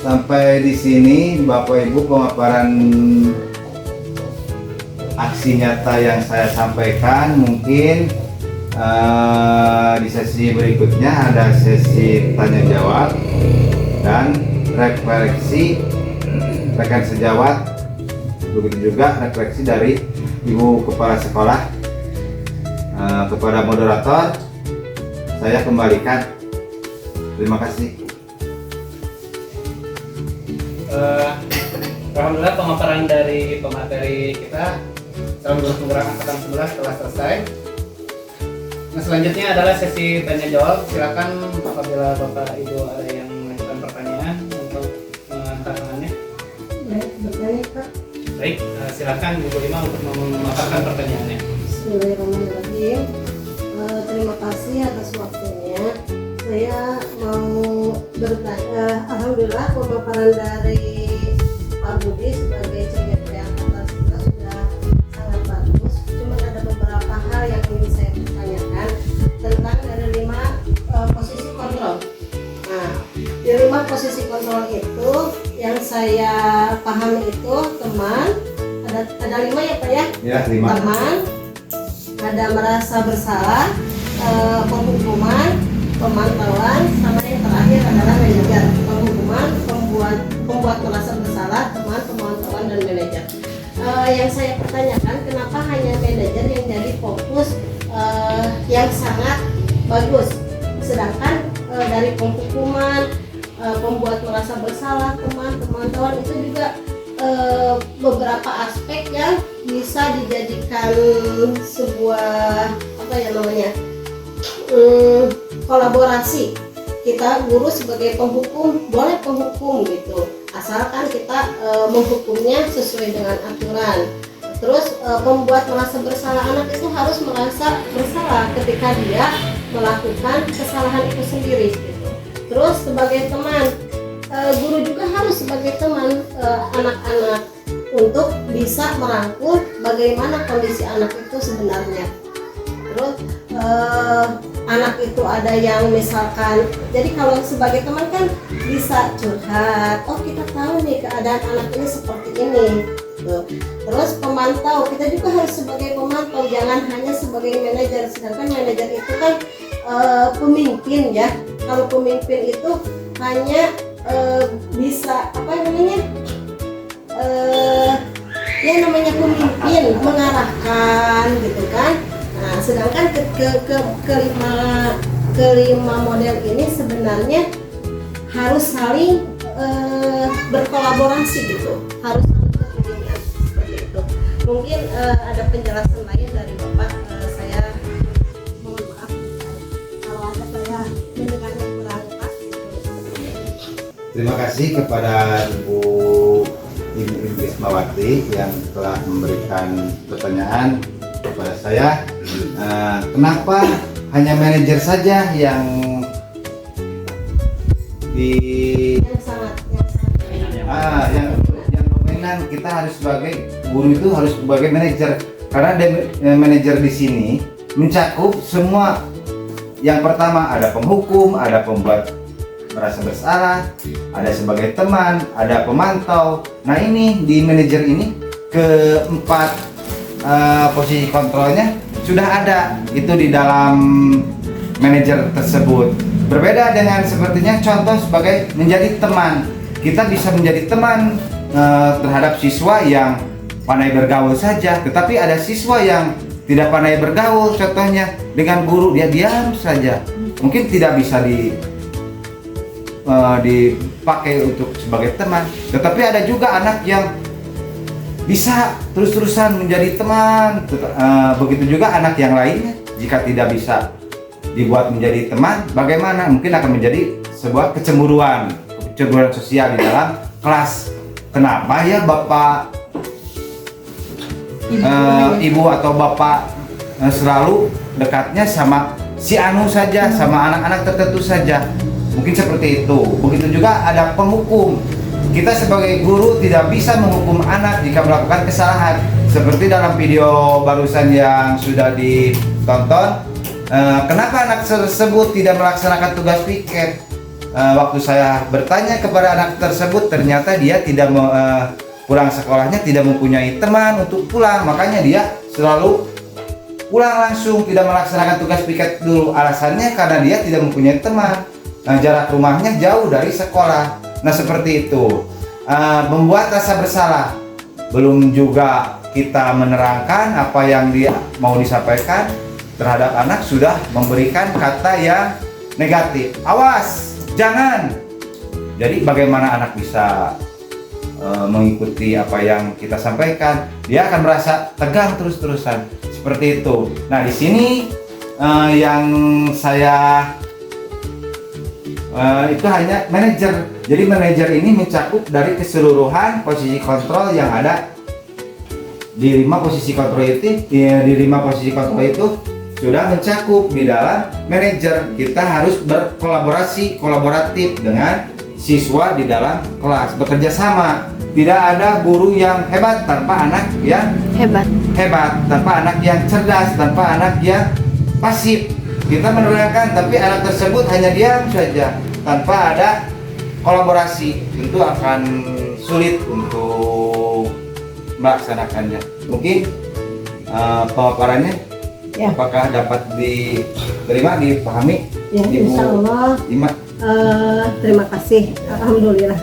sampai di sini Bapak Ibu pemaparan aksi nyata yang saya sampaikan. Mungkin di sesi berikutnya ada sesi tanya jawab dan refleksi rekan sejawat, begitu juga refleksi dari Ibu Kepala Sekolah. Kepada moderator saya kembalikan. Terima kasih. Alhamdulillah pemaparan dari pemateri kita tahun 2011 telah selesai. Nah, selanjutnya adalah sesi tanya jawab. Silakan apabila Bapak Ibu ada yang mengajukan pertanyaan untuk mengangkat tangannya. Baik, bertanya Kak. Baik, silakan Ibu Lima untuk memaparkan pertanyaannya. Bismillahirrahmanirrahim. Terima kasih atas waktunya. Saya mau bertanya, alhamdulillah pemaparan dari Pak Budi sebagai CGP Angkatan 11 sudah sangat bagus. Cuma ada beberapa hal yang ingin saya pertanyakan tentang dari 5 posisi kontrol. Nah, di 5 posisi kontrol itu yang saya pahami itu teman, ada 5 ya Pak ya? Ya, 5. Teman, ada merasa bersalah, penghukuman, pemantauan, sama yang terakhir adalah manajer. Penghukuman, pembuat merasa bersalah, teman, pemantauan, dan manajer. Yang saya pertanyakan, kenapa hanya manajer yang jadi fokus yang sangat bagus, sedangkan dari penghukuman, pembuat merasa bersalah, teman, pemantauan itu juga beberapa aspek yang bisa dijadikan sebuah apa ya namanya kolaborasi. Kita guru sebagai penghukum boleh penghukum gitu, asalkan kita menghukumnya sesuai dengan aturan. Terus pembuat merasa bersalah, anak itu harus merasa bersalah ketika dia melakukan kesalahan itu sendiri gitu. Terus sebagai teman, guru juga harus sebagai teman anak-anak untuk bisa merangkul bagaimana kondisi anak itu sebenarnya. Terus anak itu ada yang misalkan, jadi kalau sebagai teman kan bisa curhat, oh kita tahu nih keadaan anak ini seperti ini tuh. Terus pemantau, kita juga harus sebagai pemantau, jangan hanya sebagai manajer, sedangkan manajer itu kan pemimpin ya. Kalau pemimpin itu hanya bisa apa namanya ya namanya pemimpin, mengarahkan gitu kan. Nah, sedangkan kelima model ini sebenarnya harus saling berkolaborasi gitu, harus saling berhubungan seperti itu. Mungkin ada penjelasan lain dari Bapak, saya mohon maaf kalau ada saya mendengarnya kurang pas. Terima kasih kepada Ibu Ismawati yang telah memberikan pertanyaan kepada saya. Kenapa hanya manajer saja yang yang dominan? Kita harus sebagai guru itu harus sebagai manajer, karena manajer di sini mencakup semua. Yang pertama ada penghukum, ada pembuat merasa bersalah, ada sebagai teman, ada pemantau. Nah ini di manajer ini keempat posisi kontrolnya sudah ada itu di dalam manajer tersebut. Berbeda dengan sepertinya contoh sebagai menjadi teman. Kita bisa menjadi teman terhadap siswa yang pandai bergaul saja, tetapi ada siswa yang tidak pandai bergaul, contohnya dengan guru dia diam saja, mungkin tidak bisa dipakai untuk sebagai teman. Tetapi ada juga anak yang bisa terus-terusan menjadi teman. Begitu juga anak yang lainnya, jika tidak bisa dibuat menjadi teman, bagaimana? Mungkin akan menjadi sebuah kecemburuan sosial di dalam kelas. Kenapa ya Bapak Ibu atau Bapak selalu dekatnya sama si anu saja, sama anak-anak tertentu saja? Mungkin seperti itu. Begitu juga ada penghukum. Kita sebagai guru tidak bisa menghukum anak jika melakukan kesalahan. Seperti dalam video barusan yang sudah ditonton, kenapa anak tersebut tidak melaksanakan tugas piket? Waktu saya bertanya kepada anak tersebut, ternyata dia tidak pulang sekolahnya tidak mempunyai teman untuk pulang, makanya dia selalu pulang langsung, tidak melaksanakan tugas piket dulu. Alasannya karena dia tidak mempunyai teman. Jarak rumahnya jauh dari sekolah. Nah seperti itu, membuat rasa bersalah. Belum juga kita menerangkan apa yang dia mau disampaikan terhadap anak, sudah memberikan kata yang negatif. Awas, jangan. Jadi bagaimana anak bisa mengikuti apa yang kita sampaikan? Dia akan merasa tegang terus-terusan seperti itu. Nah di sini yang saya itu hanya manajer. Jadi manajer ini mencakup dari keseluruhan posisi kontrol yang ada di 5 posisi kontrol itu. Di 5 posisi kontrol itu sudah mencakup di dalam manajer. Kita harus kolaboratif dengan siswa di dalam kelas, bekerja sama. Tidak ada guru yang hebat tanpa anak yang hebat, tanpa anak yang cerdas, tanpa anak yang pasif. Kita menerangkan, tapi anak tersebut hanya diam saja tanpa ada kolaborasi, tentu akan sulit untuk melaksanakannya. Mungkin pemaparannya apakah dapat diterima, dipahami? Ya, Ibu insya Allah. Ima? Terima kasih. Alhamdulillah.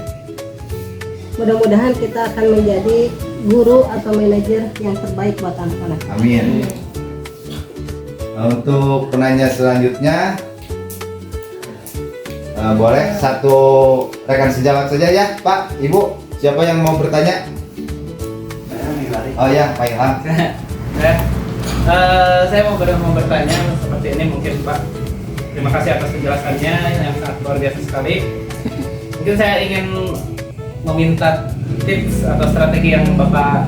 Mudah-mudahan kita akan menjadi guru atau manajer yang terbaik buat anak-anak. Amin. Untuk penanya selanjutnya, boleh satu rekan sejawat saja ya, Pak, Ibu. Siapa yang mau bertanya? Oh ya, Pak Ilham. Saya mau bertanya seperti ini mungkin Pak. Terima kasih atas penjelasannya yang sangat luar biasa sekali. Mungkin saya ingin meminta tips atau strategi yang Bapak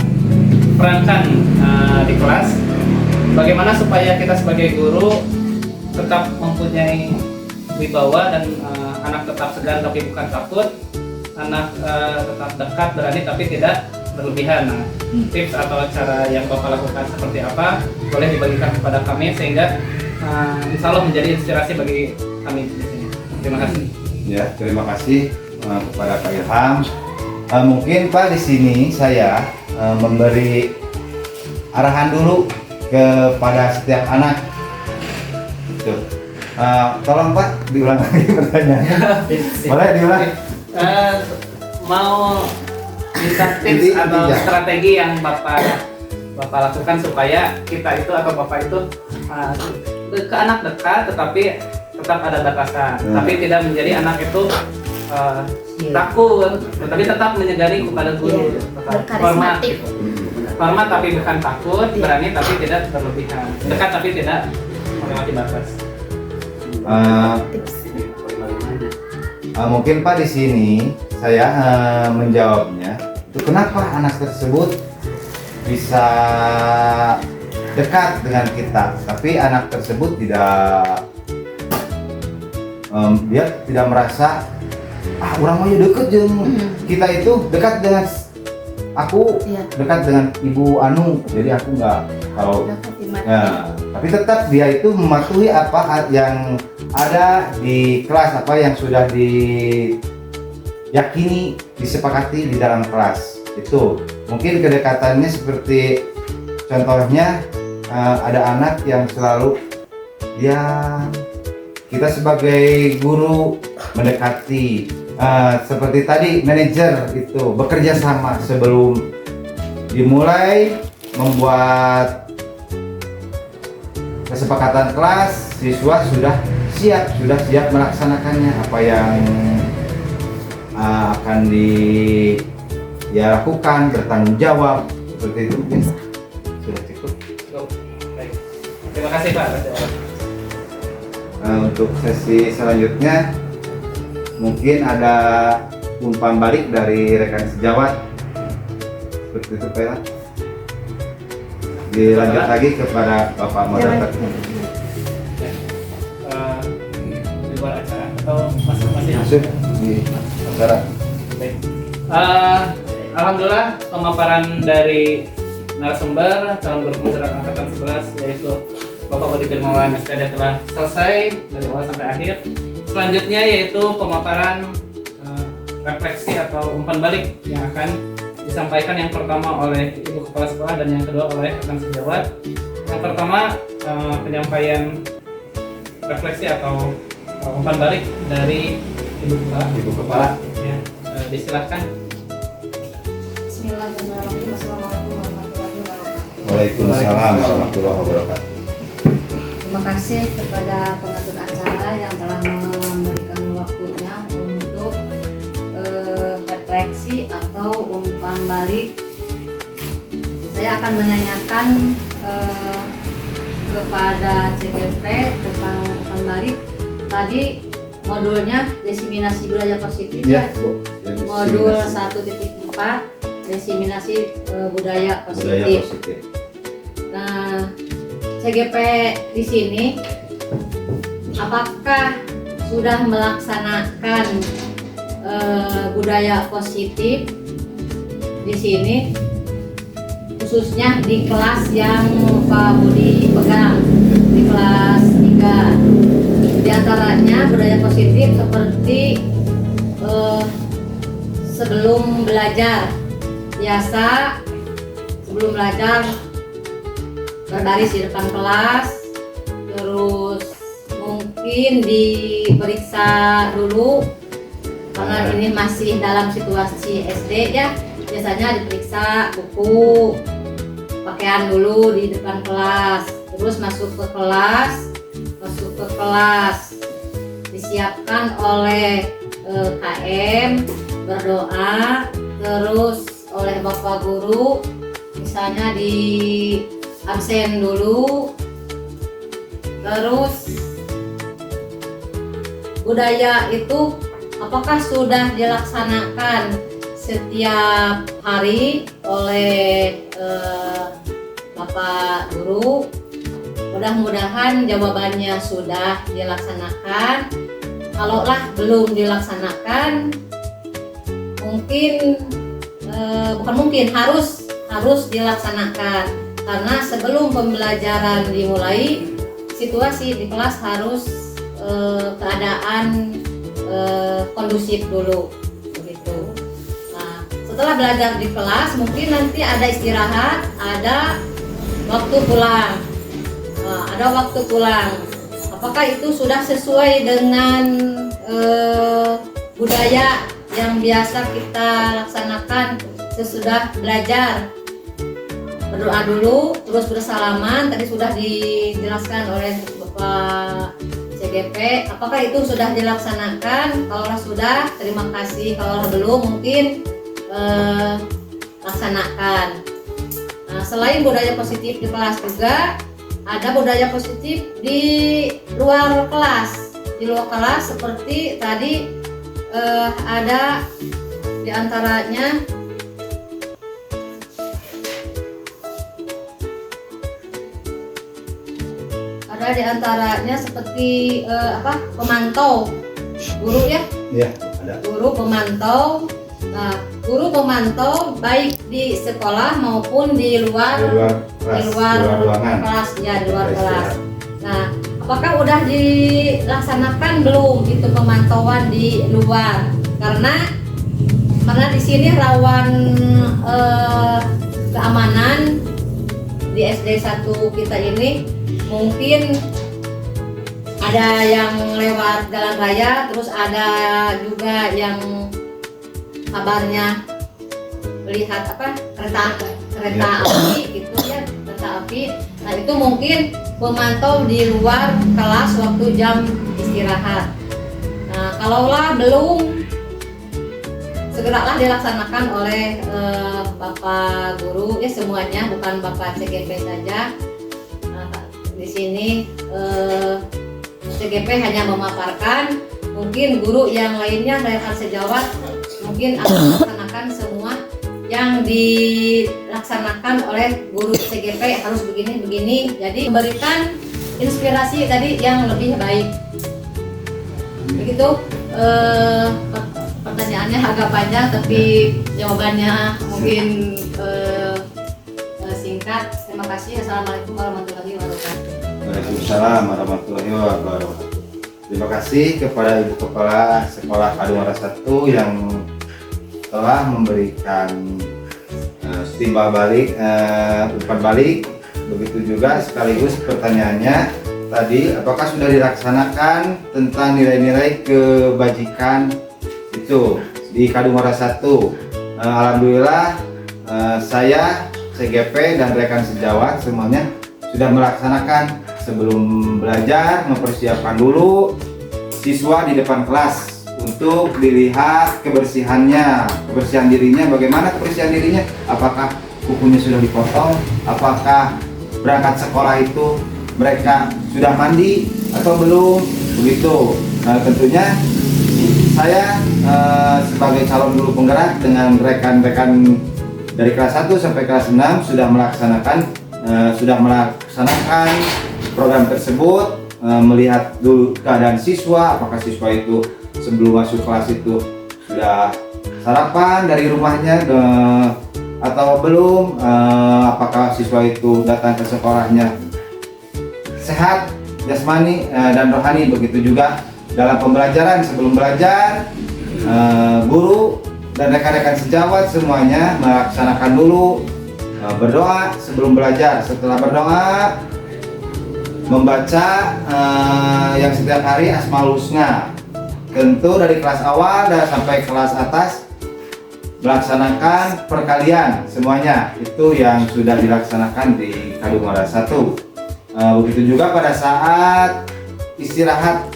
perankan di kelas. Bagaimana supaya kita sebagai guru tetap mempunyai wibawa dan anak tetap segan tapi bukan takut, anak tetap dekat, berani tapi tidak berlebihan. Nah, tips atau cara yang Bapak lakukan seperti apa boleh dibagikan kepada kami sehingga insya Allah menjadi inspirasi bagi kami di sini. Terima kasih. Ya, terima kasih kepada Pak Ilham. Mungkin Pak di sini saya memberi arahan dulu kepada setiap anak. Tuh. Tolong Pak diulang lagi pertanyaannya. Boleh diulang? Mau minta tips atau strategi yang Bapak lakukan supaya kita itu atau Bapak itu ke anak dekat tetapi tetap ada batasan, tapi tidak menjadi anak itu takut, tapi tetap menyegani kepada guru, hormat tapi bukan takut, berani tapi tidak berlebihan, dekat tapi tidak melewati batas. Mungkin Pak di sini saya menjawabnya. Itu kenapa anak tersebut bisa dekat dengan kita, tapi anak tersebut tidak dia tidak merasa orang mau deket jeng kita itu dekat dengan aku, dekat dengan Ibu Anu, jadi aku nggak kalau ya, tapi tetap dia itu mematuhi apa yang ada di kelas, apa yang sudah diyakini, disepakati di dalam kelas. Itu mungkin kedekatannya seperti contohnya ada anak yang selalu kita sebagai guru mendekati, seperti tadi manajer itu bekerja sama sebelum dimulai membuat kesepakatan kelas, siswa sudah siap melaksanakannya, apa yang akan dilakukan, bertanggung jawab seperti itu. Sudah cukup. Baik. Terima kasih Pak. Untuk sesi selanjutnya mungkin ada umpan balik dari rekan sejawat seperti itu Pak. Dilanjut lagi kepada Bapak moderator. Di luar acara atau masih Masuk di acara. Baik. Alhamdulillah pemaparan dari narasumber calon guru pembelajaran angkatan 11 yaitu Bapak Budi Firmawan SPD telah selesai dari awal sampai akhir. Selanjutnya yaitu pemaparan refleksi atau umpan balik yang akan disampaikan yang pertama oleh Ibu Kepala Sekolah dan yang kedua oleh rekan sejawat. Yang pertama penyampaian refleksi atau umpan balik dari Ibu Kepala. Ya, disilakan. Bismillahirrahmanirrahim. Assalamualaikum warahmatullahi wabarakatuh. Waalaikumsalam warahmatullahi wabarakatuh. Terima kasih kepada pengatur acara yang telah memberikan waktunya untuk refleksi atau umpan balik. Saya akan menanyakan kepada CGP tentang umpan balik. Tadi modulnya diseminasi budaya positif Ya, ya. Bu. Jadi Modul diseminasi 1.4 diseminasi budaya budaya positif. positif. Nah, CGP di sini apakah sudah melaksanakan budaya positif di sini, khususnya di kelas yang Pak Budi pegang, di kelas 3. Di antaranya budaya positif seperti sebelum belajar, biasa sebelum belajar berbaris di depan kelas, terus mungkin diperiksa dulu karena ini masih dalam situasi SD ya, biasanya diperiksa buku, pakaian dulu di depan kelas, terus masuk ke kelas disiapkan oleh KM, berdoa, terus oleh Bapak Guru misalnya di absen dulu, terus budaya itu apakah sudah dilaksanakan setiap hari oleh Bapak Guru? Mudah-mudahan jawabannya sudah dilaksanakan. Kalaulah belum dilaksanakan, harus dilaksanakan, karena sebelum pembelajaran dimulai, situasi di kelas harus keadaan kondusif dulu begitu. Nah, setelah belajar di kelas mungkin nanti ada istirahat, ada waktu pulang. Apakah itu sudah sesuai dengan budaya yang biasa kita laksanakan sesudah belajar? Berdoa dulu, terus bersalaman, tadi sudah dijelaskan oleh Bapak CGP. Apakah itu sudah dilaksanakan? Kalau sudah, terima kasih. Kalau belum, mungkin laksanakan. Nah, selain budaya positif di kelas juga ada budaya positif di luar kelas. Di luar kelas seperti tadi ada diantaranya seperti pemantau guru ya. Iya, ada. Guru pemantau. Nah, guru pemantau baik di sekolah maupun di luar kelas ya, di luar kelas. Nah, apakah udah dilaksanakan belum itu pemantauan di luar? Karena di sini rawan keamanan di SD 1 kita ini, mungkin ada yang lewat jalan raya, terus ada juga yang kabarnya melihat kereta api gitu ya, kereta api. Nah, itu mungkin memantau di luar kelas waktu jam istirahat. Nah, kalaulah belum, segeralah dilaksanakan oleh Bapak Guru ya, semuanya, bukan Bapak CGP saja. Nah, di sini CGP hanya memaparkan, mungkin guru yang lainnya rekan sejawat mungkin akan melaksanakan semua yang dilaksanakan oleh guru CGP harus begini. Jadi memberikan inspirasi tadi yang lebih baik. Begitu, pertanyaannya agak panjang tapi jawabannya mungkin singkat. Terima kasih. Assalamualaikum warahmatullahi wabarakatuh. Waalaikumsalam warahmatullahi wabarakatuh. Terima kasih kepada Ibu Kepala Sekolah Kadungora 1 yang telah memberikan timbal balik, umpan balik. Begitu juga sekaligus pertanyaannya tadi, apakah sudah dilaksanakan tentang nilai-nilai kebajikan itu di Kadungora 1? Alhamdulillah, saya, CGP dan rekan sejawat semuanya sudah melaksanakan. Sebelum belajar, mempersiapkan dulu siswa di depan kelas untuk dilihat kebersihannya, kebersihan dirinya. Bagaimana kebersihan dirinya? Apakah kukunya sudah dipotong? Apakah berangkat sekolah itu mereka sudah mandi atau belum begitu. Nah, tentunya saya sebagai calon guru penggerak dengan rekan-rekan dari kelas 1 sampai kelas 6 sudah melaksanakan program tersebut, melihat dulu keadaan siswa, apakah siswa itu sebelum masuk kelas itu sudah sarapan dari rumahnya atau belum, apakah siswa itu datang ke sekolahnya sehat jasmani dan rohani. Begitu juga dalam pembelajaran, sebelum belajar guru dan rekan-rekan sejawat semuanya melaksanakan dulu berdoa sebelum belajar. Setelah berdoa membaca yang setiap hari Asmaul Husna. Tentu dari kelas awal dan sampai kelas atas melaksanakan perkalian semuanya. Itu yang sudah dilaksanakan di Kadungora 1. Begitu juga pada saat istirahat.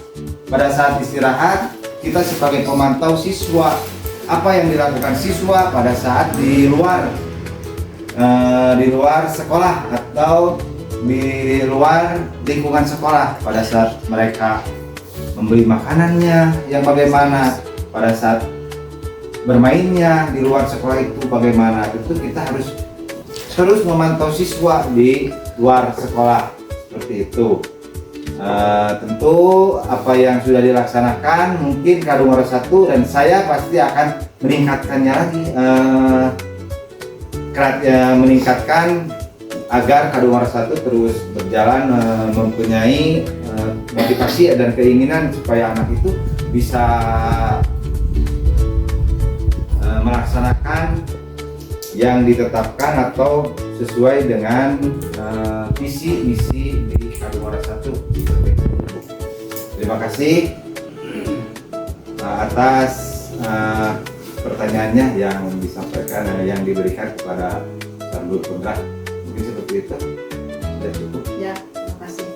Pada saat istirahat kita sebagai pemantau siswa, apa yang dilakukan siswa pada saat di luar sekolah atau di luar lingkungan sekolah, pada saat mereka membeli makanannya yang bagaimana, pada saat bermainnya di luar sekolah itu bagaimana. Tentu kita harus terus memantau siswa di luar sekolah seperti itu. Tentu apa yang sudah dilaksanakan mungkin Kadungora 1 dan saya pasti akan meningkatkannya lagi, meningkatkan agar Kadungora 1 terus berjalan, mempunyai motivasi dan keinginan supaya anak itu bisa melaksanakan yang ditetapkan atau sesuai dengan visi misi di Kadungora 1. Terima kasih atas pertanyaannya yang disampaikan, yang diberikan kepada Sang Guru Penggerak. Mungkin seperti itu. Sudah cukup. Ya, terima kasih.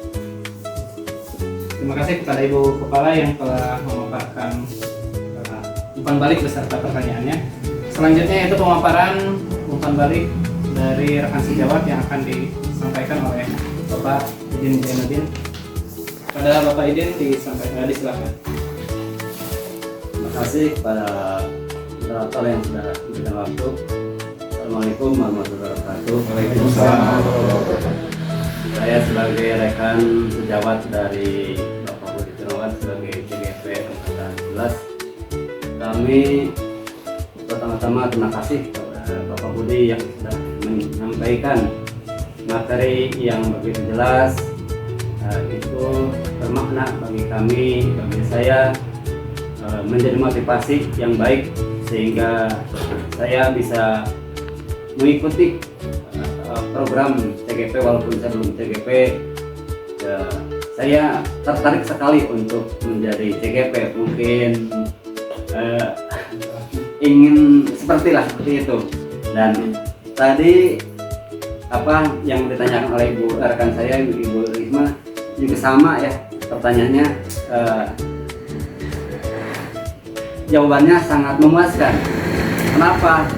Terima kasih kepada Ibu Kepala yang telah memaparkan umpan balik beserta pertanyaannya. Selanjutnya yaitu pemaparan umpan balik dari rekan sejawat yang akan disampaikan oleh Bapak Idin Zainuddin. Pada Bapak Idin disampaikan, disilakan. Terima kasih kepada moderator yang sudah memberikan waktu. Assalamualaikum warahmatullahi wabarakatuh. Waalaikumsalam. Saya sebagai rekan sejawat dari Bapak Budi Tirawan sebagai CGP Angkatan 11, kami pertama-tama terima kasih kepada Bapak Budi yang sudah menyampaikan materi yang begitu jelas. Itu bermakna bagi kami, bagi saya, menjadi motivasi yang baik sehingga saya bisa mengikuti program CGP. Walaupun saya belum CGP, saya tertarik sekali untuk menjadi CGP. Mungkin ingin seperti itu. Dan tadi apa yang ditanyakan oleh Ibu rekan saya, Ibu Risma, juga sama ya pertanyaannya. Jawabannya sangat memuaskan. Kenapa?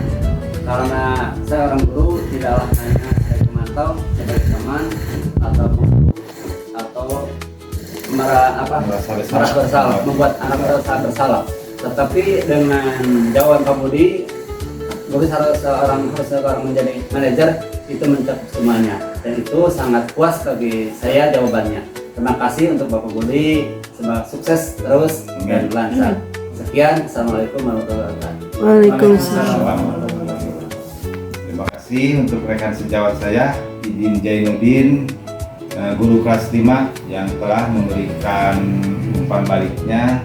Karena saya orang guru, tidaklah hanya sebagai pemantau, sebagai teman atau merasa bersalah, membuat anak merasa bersalah. Tetapi dengan jawaban Pak Budi, harus seorang menjadi manajer itu mencakup semuanya, dan itu sangat puas bagi saya jawabannya. Terima kasih untuk Bapak Budi, semoga sukses terus dan lancar. Sekian, Assalamualaikum warahmatullahi wabarakatuh. Waalaikumsalam. Terima kasih untuk rekan sejawat saya Idin Zainuddin, guru kelas 5 yang telah memberikan umpan baliknya.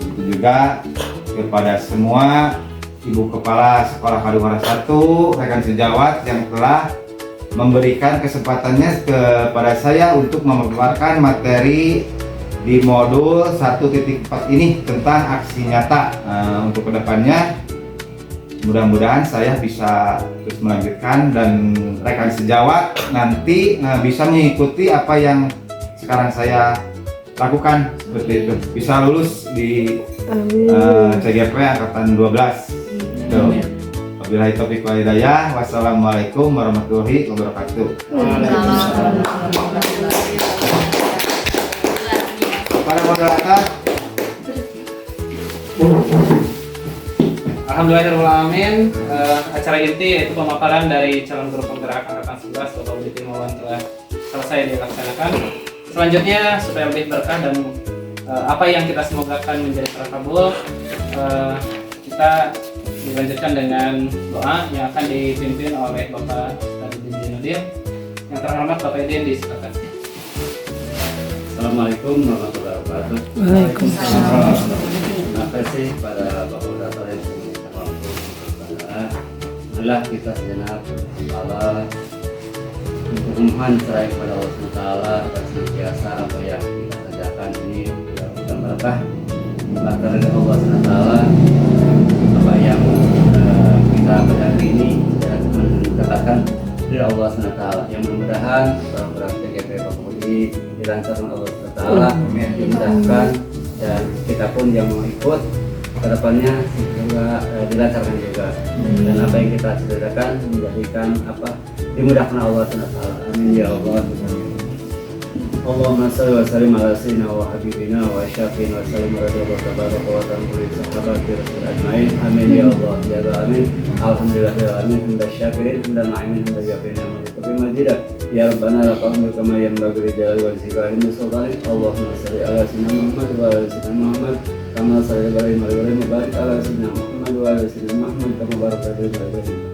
Itu juga kepada semua Ibu Kepala Sekolah Kadungora 1, rekan sejawat yang telah memberikan kesempatannya kepada saya untuk memaparkan materi di modul 1.4 ini tentang aksi nyata. Untuk kedepannya mudah-mudahan saya bisa terus melanjutkan dan rekan sejawat nanti bisa mengikuti apa yang sekarang saya lakukan, seperti itu, bisa lulus di CGP Angkatan 12. Wabillahi taufiq wal hidayah. Wassalamualaikum warahmatullahi wabarakatuh. Para moderator. Alhamdulillahirrahmanirrahim. Acara inti yaitu pemaparan dari calon guru penggerak angkatan 11 Bapak Budi Timawan telah selesai dilaksanakan. Selanjutnya supaya lebih berkah dan apa yang kita semogakan menjadi terkabul, kita dilanjutkan dengan doa yang akan dipimpin oleh Bapak Ustadz Idin Zainuddin. Yang terhormat Bapak Idin disilakan. Assalamualaikum warahmatullahi wabarakatuh. Waalaikumsalam. Terima kasih pada Bapak Moderator yang memberikan waktu kepada adalah kita sejenak Allah untuk memohon cerai kepada Allah SWT agar senantiasa apa yang kita kerjakan ini dapat berkah agar dari Allah SWT apa yang kita kerjakan ini dan mendapatkan dari Allah SWT yang mudah-mudahan program TGP Bapak Budi dilancarkan Allah SWT dimudahkan dan kita pun yang mau ikut kedepannya juga dilancarkan juga dan apa yang kita sediakan menjadikan apa dimudahkan Allah SWT. Amin ya Allah. Allahumma salli wa sallim ala sayyidina wa habibina wa syafi'ina wa sallim radhiyallahu tabaraka wa ta'ala kulli sahabati rasul ajmain. Amin ya Allah ya amin. Alhamdulillahirabbil hamdan syakirin hamdan na'imin hamdan yafi'in wa majidah. Ya Rabbana laqad kama yanbaghi li jalali wa zikri sultanik. Allahumma salli ala sayyidina Muhammad wa ala sayyidina Muhammad kama salli ala Ibrahim wa barik ala sayyidina Muhammad wa ala sayyidina Muhammad kama barakta ala Ibrahim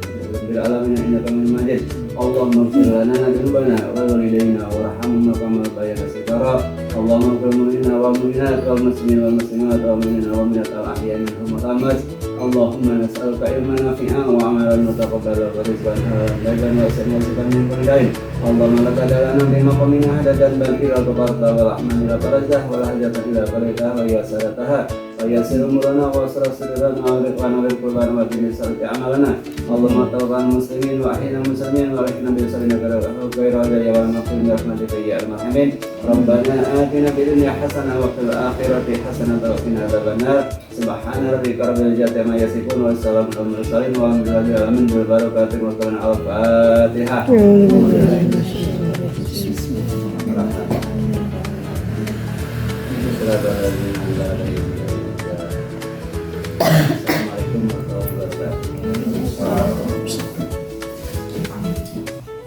bil alamin innaka Hamidum Majid. Allahumma ighfir lana dzunubana wa walidayna warhamna kama bayana sigara. Allahumma ighfir lana wa mu'minat wal muslimin wal muslimat wal mu'minina wa mu'minat al ahya'i minhum wa tamat. Allahumma nas'aluka ilman nafi'an wa amalan mutaqabbalan wa rizqan halalan wa sa'atan min kulli dain. Allahumma laka dalana bima qamina hadadan bal ila tabaraka wa rahman ila tarazah wa la hajatan ila qalitaha wa yasarataha wa yasir umurana wa asra sirrana wa rizqana bil qurban wa bi sarati amalana. Allahumma tawban muslimin wa ahyina muslimin wa rahina bi salina khaira ya wa nafsin rahmatika ya arhamin. Rabbana atina fid dunya hasanah wa fil akhirati hasanah wa qina adzabannar. Subhana rabbika rabbil izzati amma yasifun wa salamun alal mursalin walhamdulillahi rabbil alamin. Bil barakati wa kana al-fatihah. Assalamualaikum warahmatullahi wabarakatuh.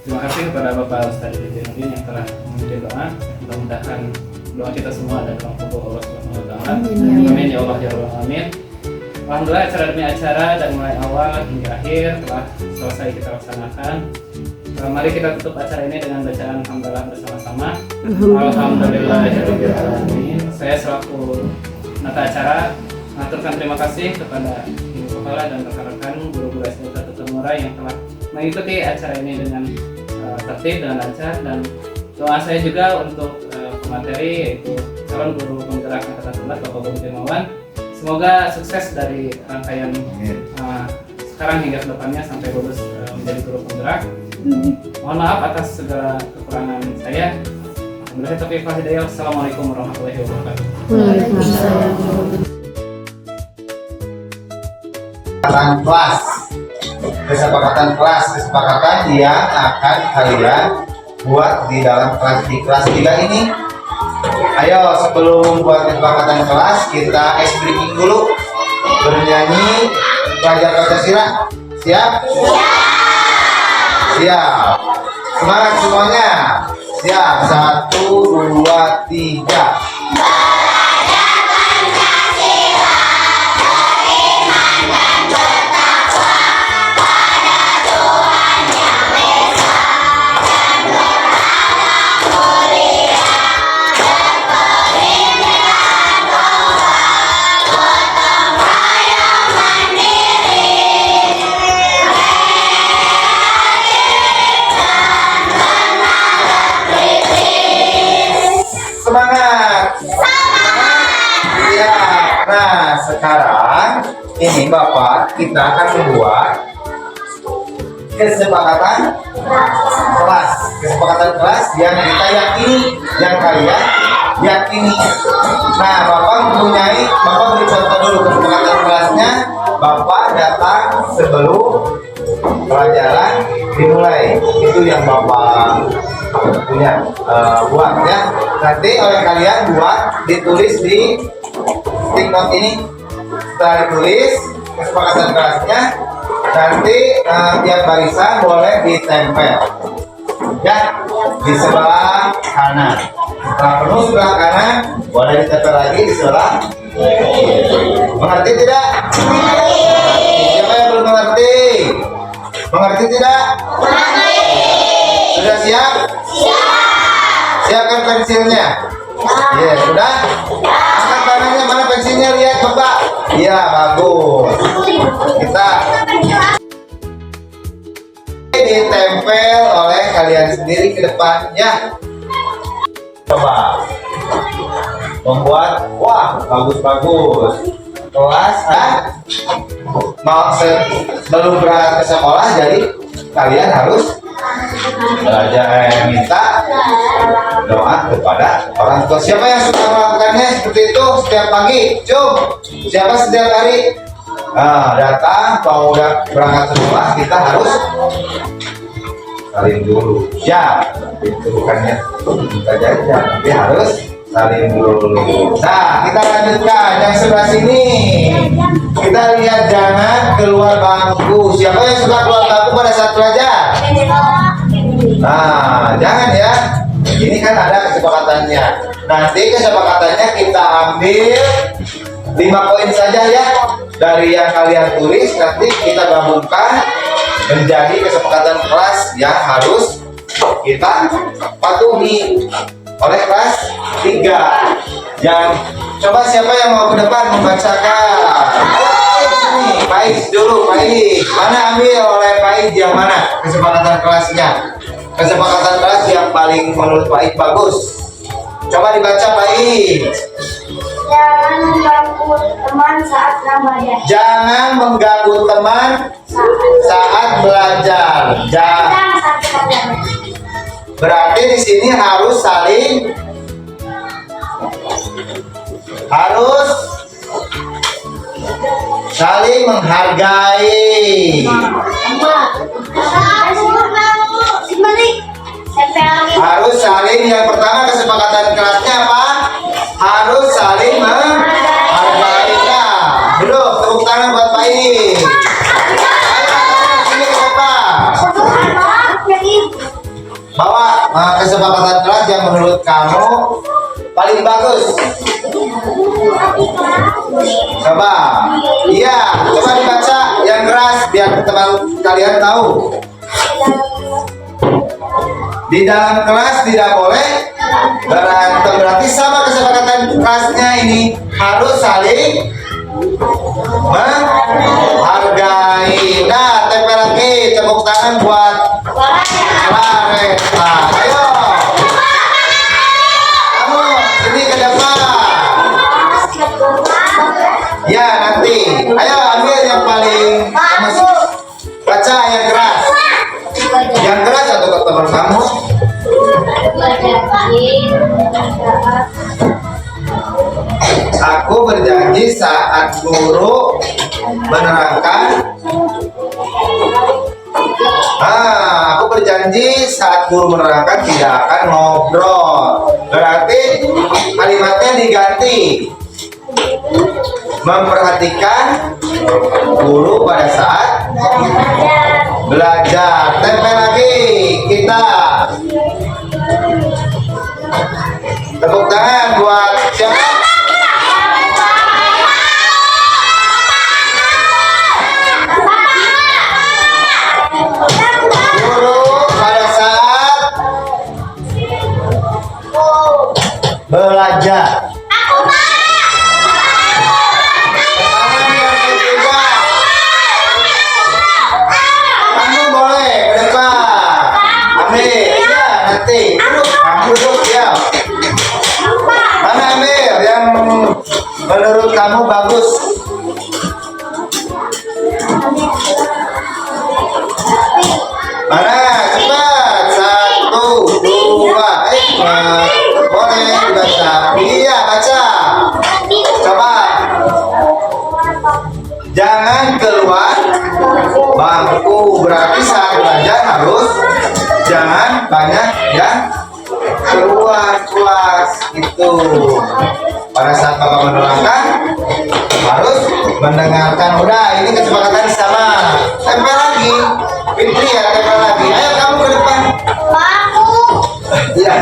Terima kasih kepada Bapak Ustadz Idin Zainuddin yang telah memberi doa. Mudah-mudahan doa kita semua ada dalam kubur Allah Subhanahu wa taala. Amin ya Allah ya rabbal alamin. Alhamdulillah acara demi acara dan mulai awal hingga akhir telah selesai kita laksanakan. Mari kita tutup acara ini dengan bacaan hamdalah bersama-sama. Alhamdulillahirabbil alamin. Saya selaku penata acara mengaturkan terima kasih kepada Ibu Kepala dan rekan-rekan guru-guru SD Tata Murai yang telah mengikuti acara ini dengan tertib dan lancar, dan doa saya juga untuk pemateri yaitu calon guru penggerak angkatan 11 Bapak Budi Timawan. Semoga sukses dari rangkaian sekarang hingga kedepannya sampai lulus menjadi guru penggerak. Mohon maaf atas segala kekurangan saya. Alhamdulillah taufiq wal hidayah. Wassalamualaikum warahmatullahi wabarakatuh. Waalaikumsalam. Kesepakatan yang akan kalian buat di dalam kelas di kelas 3 ini. Ayo sebelum buat kesepakatan kelas kita ice breaking dulu, bernyanyi pelajar Pancasila. Siap? Siap. Semangat semuanya. Siap. 1, 2, 3. Semangat. Ya. Nah, sekarang ini Bapak kita akan membuat kesepakatan kelas. Kesepakatan kelas yang kita yakini, yang kalian yakini. Nah, Bapak beri contoh dulu kesepakatan kelasnya. Bapak datang sebelum pelajaran dimulai. Itu yang Bapak punya buat ya. Nanti oleh kalian buat ditulis di stick note ini. Setelah ditulis kesepakatan kelasnya, nanti tiap barisan boleh ditempel ya di sebelah kanan. Setelah penuh sebelah kanan, boleh ditempel lagi di sebelah kiri. Mengerti tidak? Siapa yang belum mengerti? Mengerti tidak? Sudah siap? Siapkan pensilnya. Iya, sudah? Angkat tangannya, mana pensilnya? Lihat, Bapak. Iya, bagus. Kita ditempel oleh kalian sendiri ke depannya. Coba membuat, wah, bagus-bagus. Kelas mau sebelum berangkat ke sekolah, jadi kalian harus belajar minta doa kepada orang tua. Siapa yang suka melakukannya seperti itu setiap pagi? Siapa setiap hari? Datang mau udah berangkat sekolah, kita harus saling dulu. Ya, itu bukannya kita jajan, tapi harus saling dulu. Nah, kita lanjutkan yang sebelah sini. Kita lihat jangan keluar bangku. Siapa yang suka keluar bangku pada saat belajar? Nah, jangan ya. Ini kan ada kesepakatannya. Nanti kesepakatannya kita ambil 5 poin saja ya. Dari yang kalian tulis nanti kita gabungkan menjadi kesepakatan kelas yang harus kita patuhi oleh kelas 3. Coba siapa yang mau ke depan membacakan? Sini, Pais dulu, Pais. Mana ambil oleh Pais yang mana? Kesepakatan kelasnya. Kesepakatan kelas yang paling menurut Pais bagus. Coba dibaca Pais. Jangan mengganggu teman saat belajar. Jangan mengganggu teman saat belajar. Berarti di sini harus saling menghargai. Harus saling, yang pertama kesepakatan kelasnya apa? Harus saling menghargai. Nah, dulu tepuk tangan buat Pak Ini. Sini ke depan. Bawa kesepakatan kelas yang menurut kamu paling bagus. Coba. Iya, coba dibaca yang keras biar teman kalian tahu. Di dalam kelas tidak boleh berantem. Berarti sama kesepakatan kelasnya ini harus saling menghargai. Nah, tempel lagi, tepuk tangan buat Clareta. Ayo, kamu sini ke depan. Ya, nanti. Ayo ambil yang paling baca yang keras. Yang keras atau ke teman kamu? Aku berjanji saat guru menerangkan. Aku berjanji saat guru menerangkan tidak akan ngobrol. Berarti kalimatnya diganti. Memperhatikan guru pada saat belajar. Tempel lagi kita. Tepuk tangan buat siapa? Guru pada saat belajar. Kamu boleh ke depan. Ambil ya nanti. Kamu duduk ya. Mana ambil yang menurut kamu bagus? Mana cepat 1, 2, boleh dibaca. Iya baca. Coba. Jangan berarti saat belajar harus jangan banyak yang keluar kelas gitu. Pada saat Bapak menerangkan harus mendengarkan. Udah, ini kesepakatan sama. Tempel lagi, Fitri ya, tempel lagi. Ayo kamu ke depan. Iya.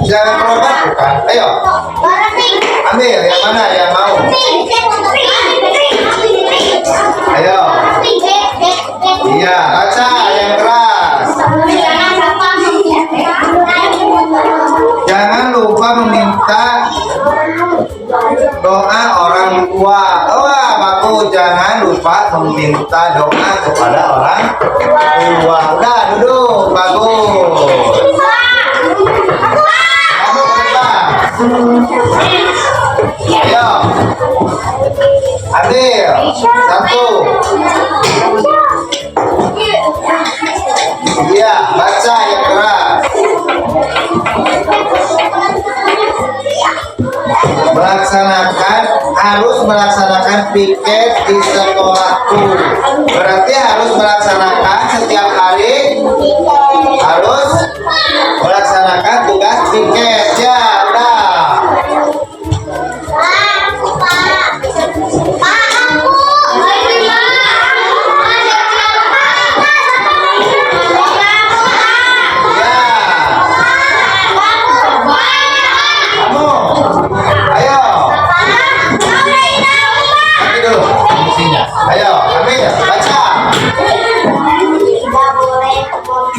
Jangan keluar bukan. Ayo. Ambil yang mana yang mau. Ayo. Iya, baca yang keras. Jangan lupa meminta doa orang tua. Wah, bagus. Jangan lupa meminta doa kepada orang tua. Udah, duduk. Bagus. Kamu kenapa? Ayo. Ambil. Satu. Iya, baca yang keras. Harus melaksanakan piket di sekolahku. Berarti harus melaksanakan setiap hari. Harus melaksanakan tugas piket. Ya, udah. Ayo, ambil, baca. Tidak boleh membuang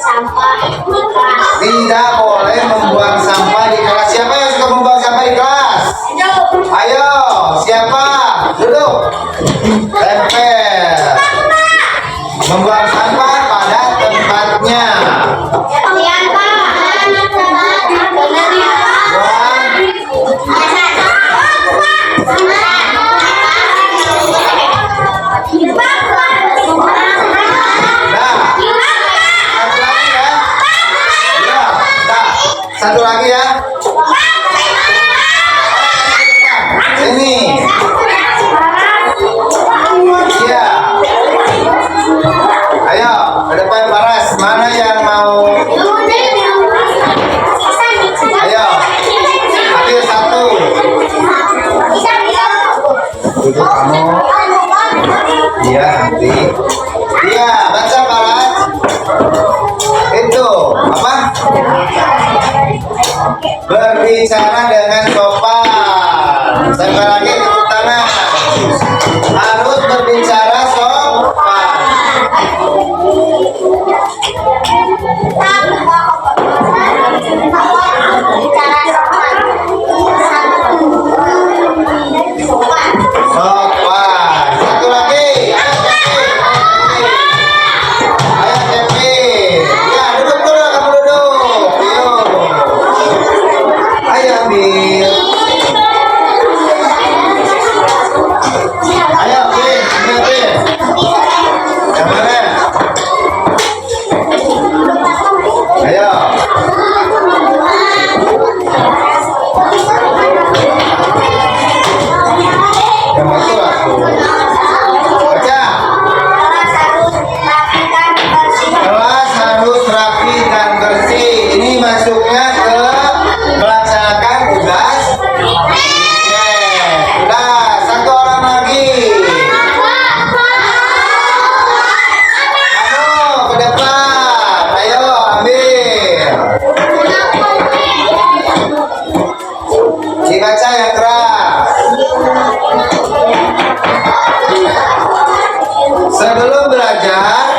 sampah di kelas. Tidak boleh membuang sampah di kelas. Siapa yang suka membuang sampah di kelas? Ayo, siapa? Duduk. Tempel. Membuang sampah pada tempatnya. Satu lagi ya. Ini. Iya. Ayo, ke depan Paras. Mana yang mau? Ayo. Ambil satu. Duduk kamu. Iya, nanti. Iya, baca Paras. Itu apa? Berbicara dengan sopan. Sampai lagi tepuk tangan. Harus berbicara sopan. Sopan. Satu lagi. Ayo Cepi. Ya, duduk dulu, kamu duduk. Yuk. Ayo ambil. Ayo Pin, ambil Pin. Yang mana? Ayo. Yang itu aku. Baca. Kelas harus rapi dan bersih. Ini masuknya ke melaksanakan tugas. Udah, satu orang lagi. Ayo ke depan. Ayo ambil. Dibaca yang keras. Sebelum belajar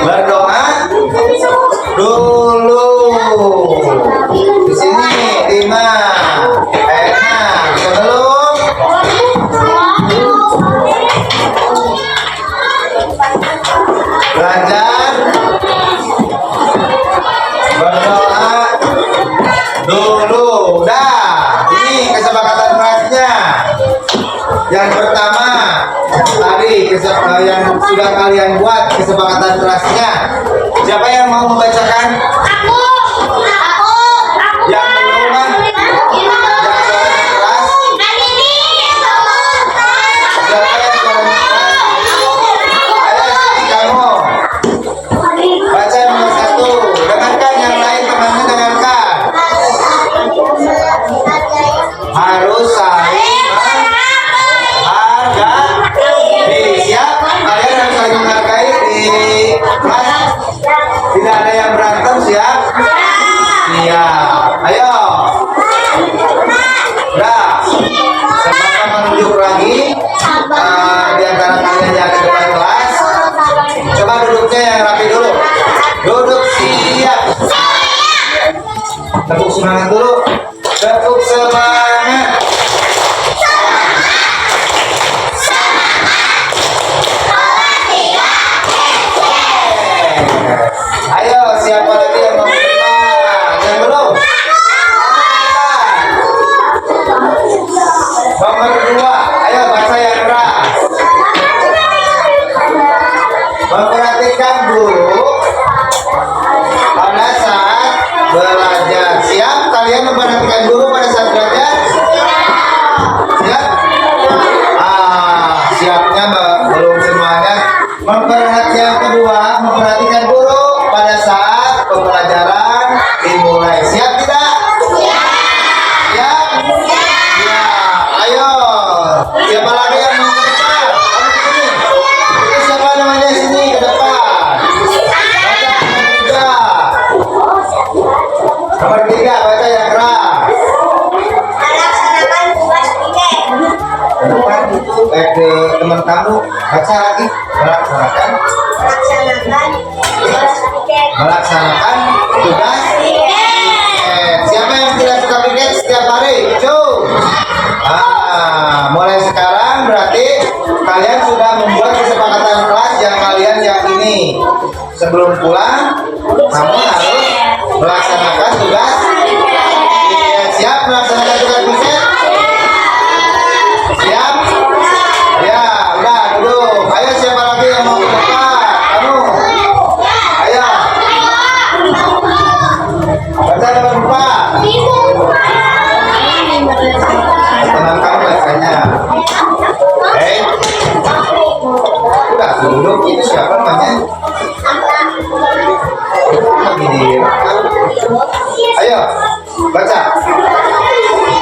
berdoa dulu. Di sini 5. Enak. Sebelum belajar berdoa dulu. Udah. Ini kesepakatan kelasnya. Yang pertama tadi yang sudah kalian buat kesepakatan kelasnya. Siapa yang mau membacakan? Aku. semangat dulu. Tepuk semangat. Ayo, siapa lagi yang mau berdebat? Yang belum? Nomor 2, ayo baca yang keras. Memperhatikan guru pada saat belajar. Siap? Kalian memperhatikan guru pada saat belajar? Siap? Siapnya belum semuanya. Memperhatikan kedua, memperhatikan guru pada saat pembelajaran dimulai. Siap tidak? Siap? Ya, ayo. Siapa lagi yang mau ke depan? Kamu ke sini. Itu siapa namanya sini ke depan? Nomor 3, baca yang keras. Melaksanakan tugas pikir. Ke depan itu ke teman kamu baca lagi. Melaksanakan Melaksanakan tugas pikir. siapa yang tidak suka piket setiap hari? Mulai sekarang berarti kalian sudah membuat kesepakatan kelas yang kalian yakini. Sebelum pulang, kamu harus melaksanakan tugas piket. Siap melaksanakan tugas piket? Siap? Ya, udah duduk. Ayo siapa lagi yang mau ke depan? Kamu. Ayo. Baca nomor 4. Teman kamu bacanya. Udah duduk. Itu siapa namanya? Begini. Ayo, baca.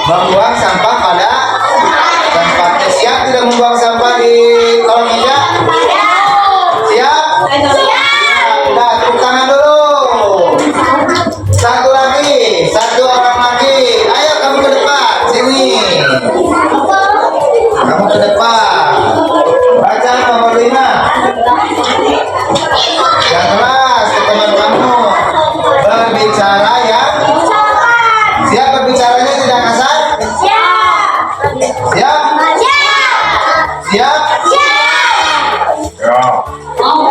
Membuang sampah pada tempatnya. Siap tidak membuang sampah di kolong meja? Siap? Udah, tepuk tangan dulu. Satu lagi, satu orang lagi. Ayo kamu ke depan, sini. Kamu ke depan. Baca nomor 5. Yang keras ke teman kamu. Berbicara yang siap, berbicaranya tidak kasar? Siap? Siap?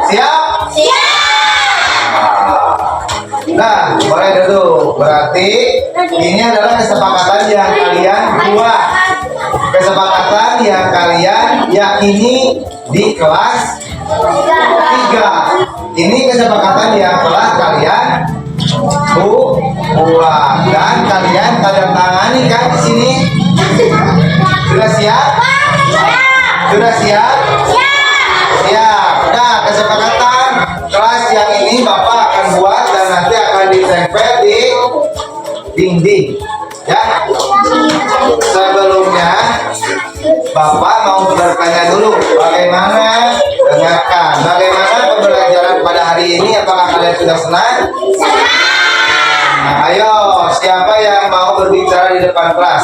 Siap? Nah, mulai dulu. Berarti ini adalah kesepakatan yang kalian buat. Kesepakatan yang kalian yakini di kelas 3. Ini kesepakatan yang telah kalian buat dan kalian tanda tangani kan di sini. Sudah siap? Sudah siap? Siap. Nah, kesepakatan kelas yang ini Bapak akan buat dan nanti akan ditempel di dinding. Ya. Sebelumnya Bapak mau bertanya dulu bagaimana, dengarkan bagaimana pembelajaran pada hari ini. Apakah kalian sudah senang? Nah, ayo siapa yang mau berbicara di depan kelas?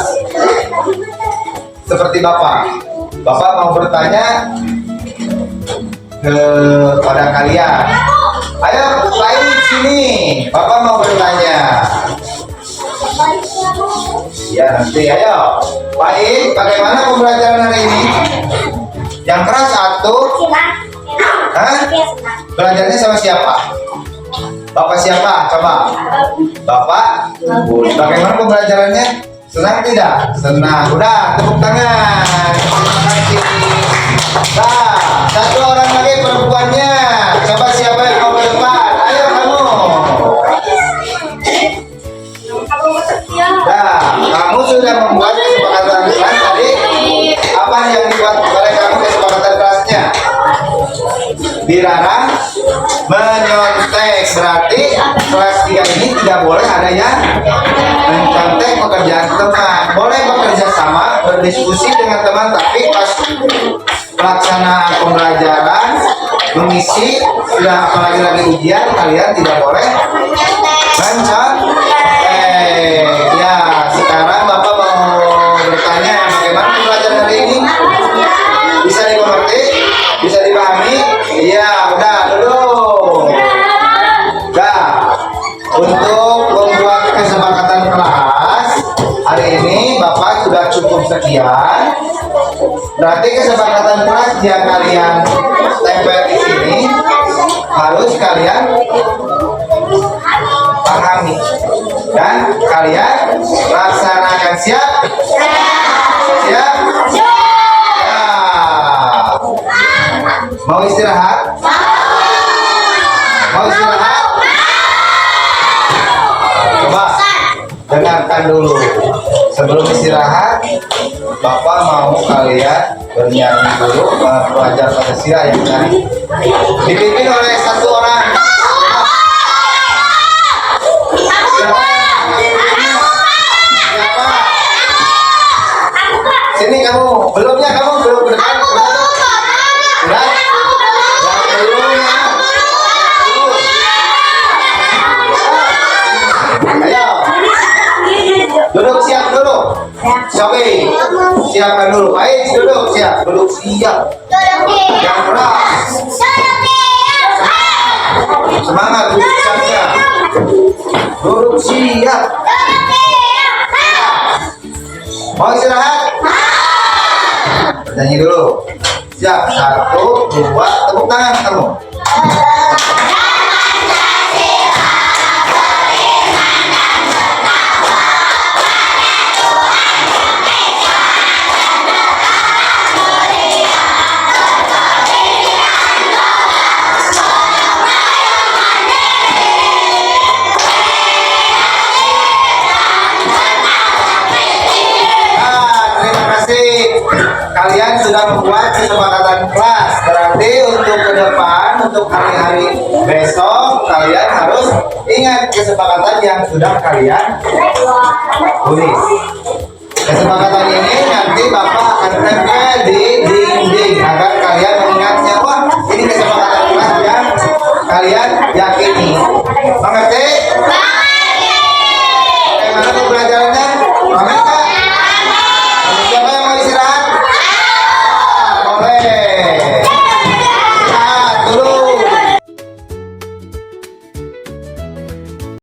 Seperti Bapak mau bertanya kepada kalian. Ayo lain sini, Bapak mau bertanya. Ya nanti, ayo baik, bagaimana pembelajaran hari ini? Yang keras satu. Hah? Belajarnya sama siapa? Bapak siapa? Coba. Bapak. Bagaimana pembelajarannya? Senang tidak? Senang. Udah, tepuk tangan. Terima kasih. Nah, satu orang lagi perempuannya. Coba siapa yang mau ke depan? Ayo kamu. Nah, kamu sudah membuat kesepakatan kelas tadi. Apa yang dibuat oleh kamu kesepakatan kelasnya? Dilarang menyontek. Berarti kelas 3 ini tidak boleh ada yang mencontek pekerjaan teman. Boleh bekerja sama, berdiskusi dengan teman, tapi pas pelaksanaan pembelajaran, mengisi, sudah apalagi lagi ujian, kalian tidak boleh mencontek. Ya, sekarang Bapak mau bertanya, bagaimana pembelajaran hari ini? Bisa dimengerti? Bisa dipahami? Iya, udah dulu. Udah. Untuk membuat kesepakatan kelas sekian. Berarti kesepakatan kelas yang kalian tempel di sini harus kalian pahami dan kalian laksanakan. Siap? Siap? Ya. Mau istirahat? Mau istirahat? Coba dengarkan dulu. Sebelum istirahat, Bapak mau kalian bernyanyi dulu pelajar Pancasila yang tadi dipimpin oleh satu orang. Siapa? Sini kamu. Belumnya kamu belum berdengar. Sudah? Yang belumnya. Ayo. Duduk siap dulu. Sobi, siapkan dulu. Baik, duduk siap. Duduk siap. Yang keras. Semangat, duduk siap. Duduk siap. Mau istirahat? Nyanyi dulu. Siap. 1, 2, tepuk tangan kamu. Kalian sudah membuat kesepakatan kelas. Berarti untuk ke depan, untuk hari-hari besok, kalian harus ingat kesepakatan yang sudah kalian tulis. Kesepakatan ini nanti Bapak akan tempel di